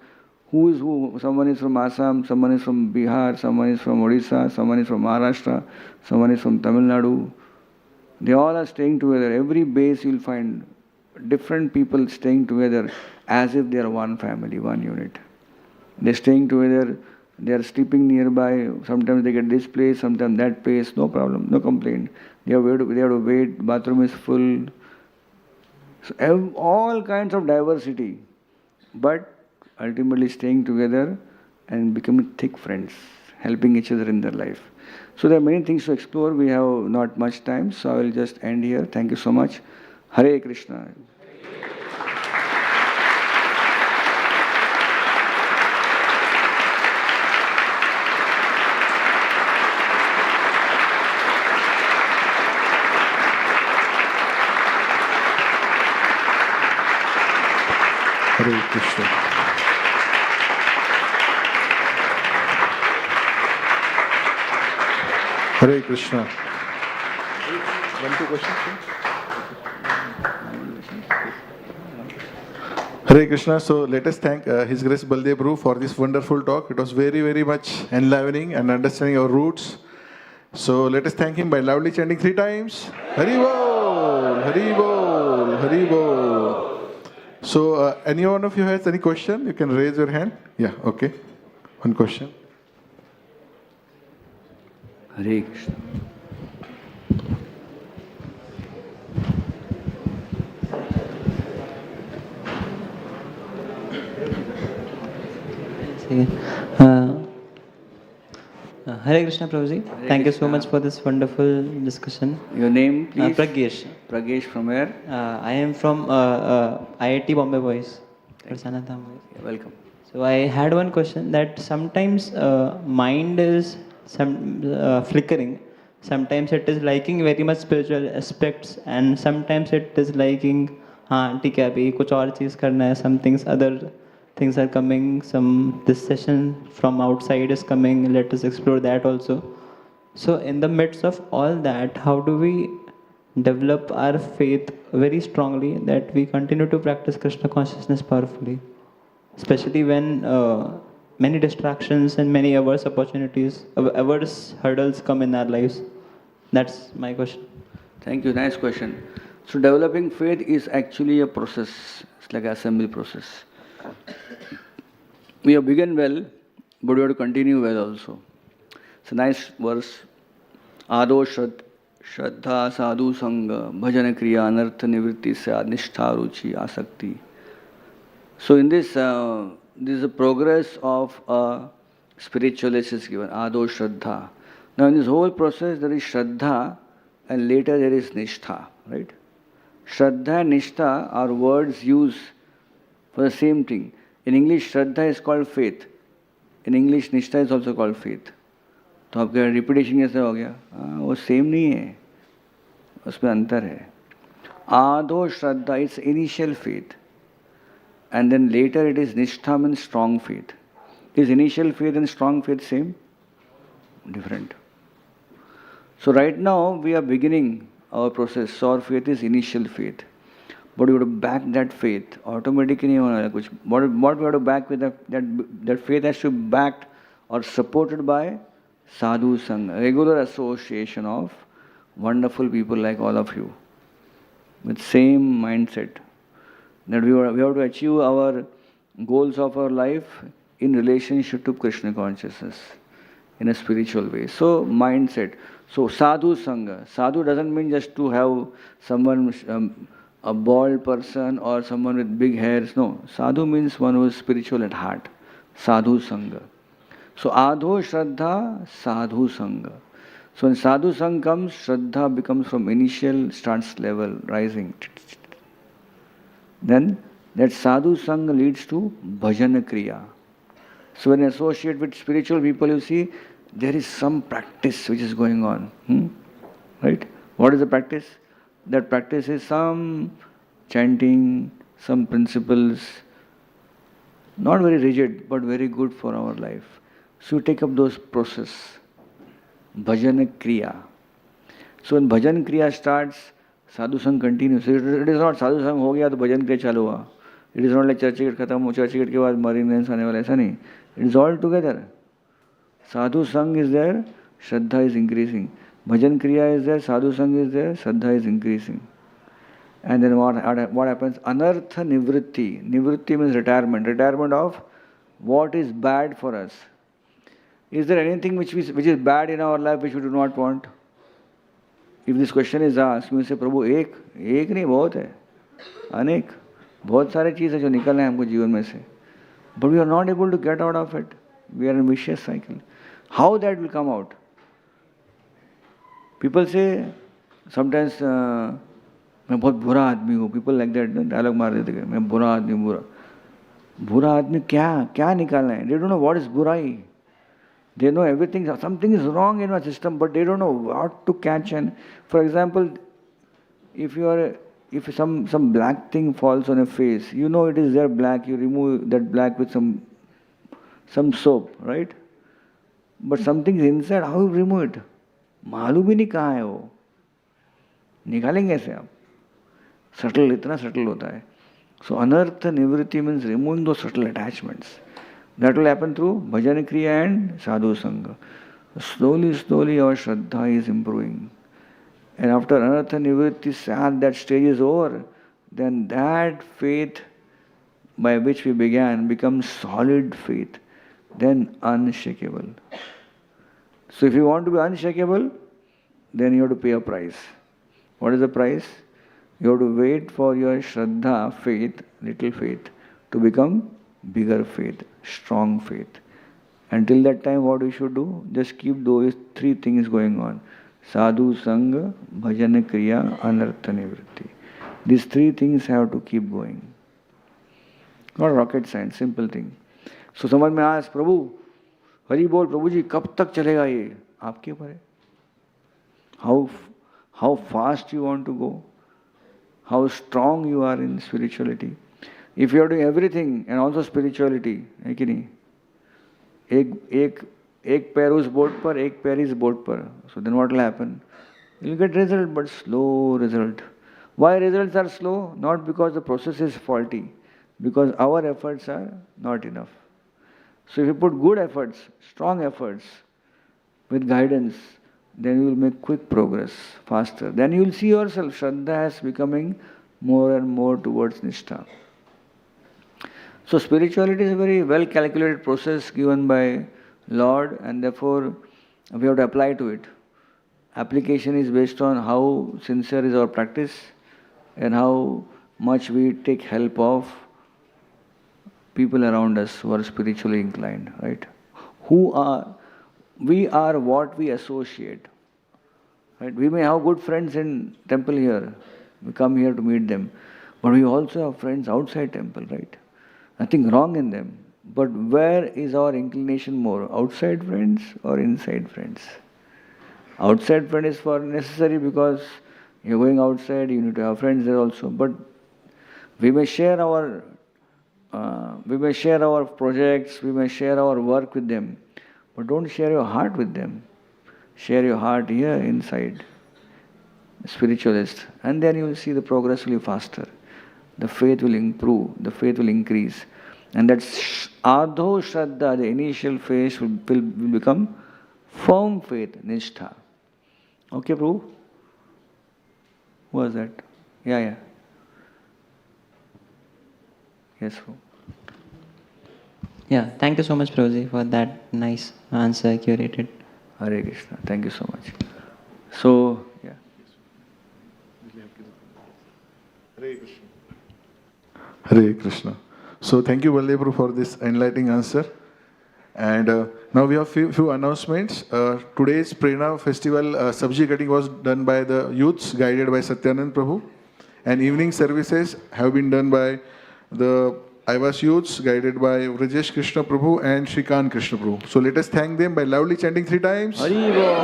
who is who? Someone is from Assam, someone is from Bihar, someone is from Odisha, someone is from Maharashtra, someone is from Tamil Nadu. They all are staying together. Every base you'll find different people staying together as if they are one family, one unit. They're staying together, they are sleeping nearby. Sometimes they get this place, sometimes that place, no problem, no complaint. They have to wait, bathroom is full. So all kinds of diversity, but ultimately staying together and becoming thick friends, helping each other in their life. So there are many things to explore. We have not much time, so I will just end here. Thank you so much. Hare Krishna. Hare Krishna. Hare Krishna. One, two questions. Hare Krishna. So let us thank His Grace Baldev Prabhu for this wonderful talk. It was very, very much enlivening and understanding our roots. So let us thank him by loudly chanting 3 times. Hari Bol, Hari Bol, Haribo. So, any one of you has any question? You can raise your hand. Yeah, okay. One question. Hare Krishna. Hare Krishna, Prabhuji. Thank you so much for this wonderful discussion. Your name, please? Pragyesh. Pragesh from where? I am from IIT Bombay Boys. Prerana. Welcome. So I had one question that sometimes mind is flickering. Sometimes it is liking very much spiritual aspects, and sometimes it is liking, हाँ ठीक है अभी कुछ और चीज़ करना है. Some things, other things are coming. This session from outside is coming. Let us explore that also. So in the midst of all that, how do we develop our faith very strongly that we continue to practice Krishna consciousness powerfully? Especially when many distractions and many averse opportunities, averse hurdles come in our lives. That's my question. Thank you. Nice question. So developing faith is actually a process. It's like an assembly process. We have begun well, but we have to continue well also. It's a nice verse. Ado Shraddha Sadhu Sangha Bhajana Kriya Anartha Nivritti Sa Nishtha Ruchi Asakti. So in this, this is a progress of a spiritualist is given, Ado Shraddha. Now in this whole process there is Shraddha and later there is Nishtha, right? Shraddha and Nishtha are words used for the same thing. In English, Shraddha is called faith. In English, Nishtha is also called faith. तो आपका repetition कैसे हो गया? वो same नहीं है, उसमें अंतर है. आधो श्रद्धा, it's initial faith. And then later it is Nishtha, means strong faith. Is initial faith and strong faith same? Different. So right now we are beginning our process. So our faith is initial faith. But we have to back that faith. Automatically नहीं होना है कुछ. What we have to back with that faith has to be backed or supported by sadhu sangha, regular association of wonderful people like all of you with same mindset. That we have to achieve our goals of our life in relationship to Krishna consciousness in a spiritual way. So, mindset. So, sadhu sangha. Sadhu doesn't mean just to have someone, a bald person or someone with big hairs. No. Sadhu means one who is spiritual at heart. Sadhu sangha. So, adho shraddha, sadhu sangha. So, when sadhu sangha comes, shraddha becomes from initial, starts level, rising. Then that sadhu sangha leads to bhajana kriya. So when you associate with spiritual people, you see there is some practice which is going on. Right? What is the practice? That practice is some chanting, some principles, not very rigid but very good for our life. So you take up those process. Bhajana kriya. So when bhajan kriya starts, साधु संघ continuous. It is not साधु संघ हो गया तो भजन के चालू हुआ. It is not like church ticket खत्म हो, चर्च टिकट के बाद मरीनेंस आने वाला, ऐसा नहीं. It is all together. Sadhu sangha is there, shraddha is increasing. Bhajan kriya is there, sadhu sangha is there, shraddha is increasing. And then what happens? Anartha nivritti. Nivritti means retirement. Retirement of what is bad for us. Is there anything which is bad in our life which we do not want? If this question is asked, you say, प्रभु एक नहीं, बहुत है, अनेक, बहुत सारे चीज़ है जो निकल रहे हैं हमको जीवन में से. But we are not able to get out of it. We are in a vicious cycle. How that will come out? People say sometimes मैं बहुत बुरा आदमी हूँ. People like that डायलॉग मार देते हैं, मैं बुरा आदमी. बुरा आदमी क्या निकालना है? They don't know what is बुराई. They know everything, something is wrong in our system, but they don't know what to catch. And for example, if some black thing falls on your face, you know it is there black, you remove that black with some soap, right? But something is inside, how you remove it? मालूम ही नहीं कहाँ है वो. निकालेंगे ऐसे आप? Subtle, इतना subtle होता है. So anartha nivritti means removing those subtle attachments. That will happen through bhajana kriya and sadhu sangha. Slowly our shraddha is improving. And after anartha nivritti sad, that stage is over, then that faith by which we began becomes solid faith, then unshakable. So if you want to be unshakable, then you have to pay a price. What is the price? You have to wait for your Shraddha, faith, little faith, to become bigger faith, strong faith. Until that time, what we should do? Just keep those three things going on. Sadhu, Sangha, Bhajan, Kriya, Anartha, Nivritti. These three things have to keep going. Not rocket science, simple thing. So someone may ask, Prabhu, Hari Bol, Prabhu ji, kab tak chalega ye? Aapke upar hai. How fast you want to go? How strong you are in spirituality? If you are doing everything and also spirituality, है कि नहीं? एक पैर उस boat पर, एक पैर इस बोट पर. So then what will happen? You will get result, but slow result. Why results are slow? Not because the process is faulty, because our efforts are not enough. So if you put good efforts, strong efforts, with guidance, then you will make quick progress, faster. Then you will see yourself, Shraddha as becoming more and more towards Nishtha. So spirituality is a very well calculated process given by Lord, and therefore we have to apply to it. Application is based on how sincere is our practice and how much we take help of people around us who are spiritually inclined, right? We are what we associate. Right? We may have good friends in temple here. We come here to meet them. But we also have friends outside temple, right? Nothing wrong in them. But where is our inclination more? Outside friends or inside friends? Outside friend is for necessary because you're going outside, you need to have friends there also. But we may share our projects, we may share our work with them. But don't share your heart with them. Share your heart here inside, spiritualist. And then you will see the progress will be faster. The faith will improve, the faith will increase. And that Adho Shraddha, the initial phase, will become firm faith, Nishtha. Okay, Prabhu? Who was that? Yeah. Yes, Prabhu. Yeah, thank you so much, Prabhuji, for that nice answer curated. Hare Krishna. Thank you so much. So, yeah. Hare Krishna. Hare Krishna. So thank you, Baldev Prabhu, for this enlightening answer. And now we have few announcements. Today's Prerana festival sabji cutting was done by the youths, guided by Satyanand Prabhu. And evening services have been done by the Ivas youths, guided by Rajesh Krishna Prabhu and Shrikant Krishna Prabhu. So let us thank them by loudly chanting 3 times. Hari Bol.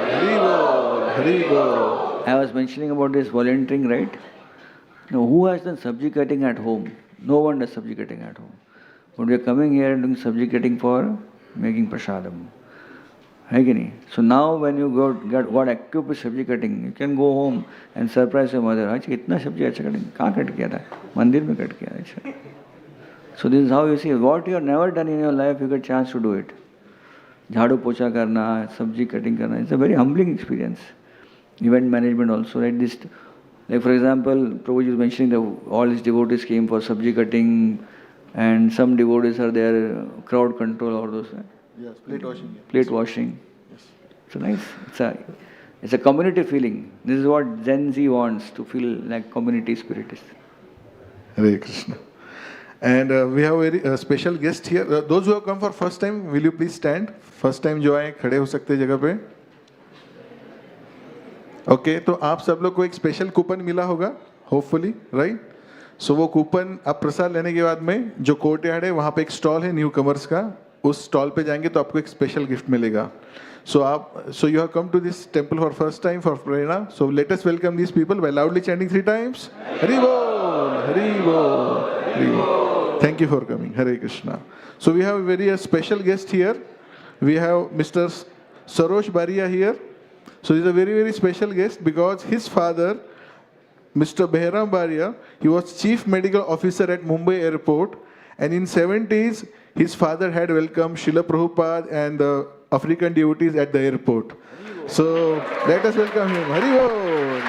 Hari Bol. Hari Bol. I was mentioning about this volunteering, right? Now, who has done sabji cutting at home? No one does sabji cutting at home. But we are coming here and doing sabji cutting for making prasadam. So now when you got equipped with sabji cutting, you can go home and surprise your mother. Itna sabji acha cutting, kahan cut kiya tha? Mandir mein cut kiya tha. So this is how you see, what you have never done in your life, you get chance to do it. Jhadu pocha karna, sabji cutting karna, it's a very humbling experience. Event management also, right? This, like for example, Prabhuji was mentioning that all his devotees came for sabji cutting, and some devotees are there, crowd control, all those. Yes, plate washing. Plate washing. Yes. So nice. It's a community feeling. This is what Gen Z wants, to feel like community spirit is. Hare Krishna. And we have a very special guest here. Those who have come for first time, will you please stand? First time जो आए खड़े हो सकते हैं जगह पे. Okay, तो आप सब लोग को एक स्पेशल कूपन मिला होगा, hopefully, right? So वो कूपन आप प्रसाद लेने के बाद में जो कोर्टयार्ड है वहाँ पे एक स्टॉल है न्यू कमर्स का, उस स्टॉल पे जाएंगे तो आपको एक स्पेशल गिफ्ट मिलेगा. So you have come to this temple for first time for Prerana. So let us welcome these people by loudly chanting 3 times. Hari Bol, Hari Bol, Hari Bol. Thank you for coming. Hare Krishna. So we have a very special guest here. We have Mr. Sarosh Baria here. So he's a very, very special guest because his father, Mr. Behram Baria, he was Chief Medical Officer at Mumbai Airport. And in 70s, his father had welcomed Srila Prabhupada and the African devotees at the airport. So let us welcome him. Hari Bol.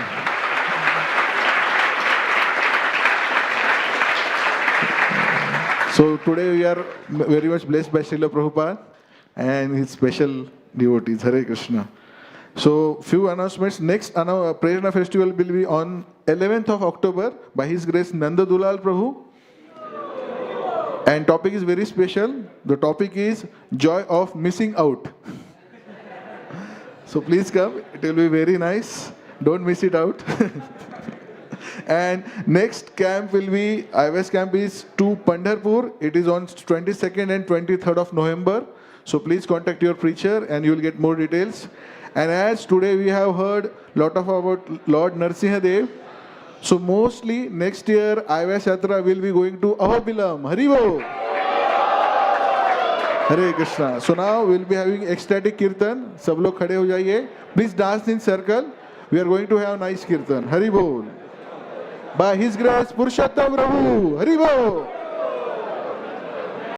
So today we are very much blessed by Srila Prabhupada and his special devotees. Hare Krishna. So few announcements. Next Prerana festival will be on 11th of October by His Grace Nanda Dulal Prabhu. And topic is very special. The topic is joy of missing out. So please come. It will be very nice. Don't miss it out. And next camp will be, IVS camp is to Pandharpur. It is on 22nd and 23rd of November. So please contact your preacher and you will get more details. And as today we have heard lot of about Lord Narsihadev. So mostly next year IVS Yatra will be going to Ahobilam. Haribo! Hare Krishna. So now we will be having ecstatic kirtan. Sab log khade ho jaiye. Please dance in circle. We are going to have nice kirtan. Haribo! By His Grace Purushottam Prabhu. Haribo!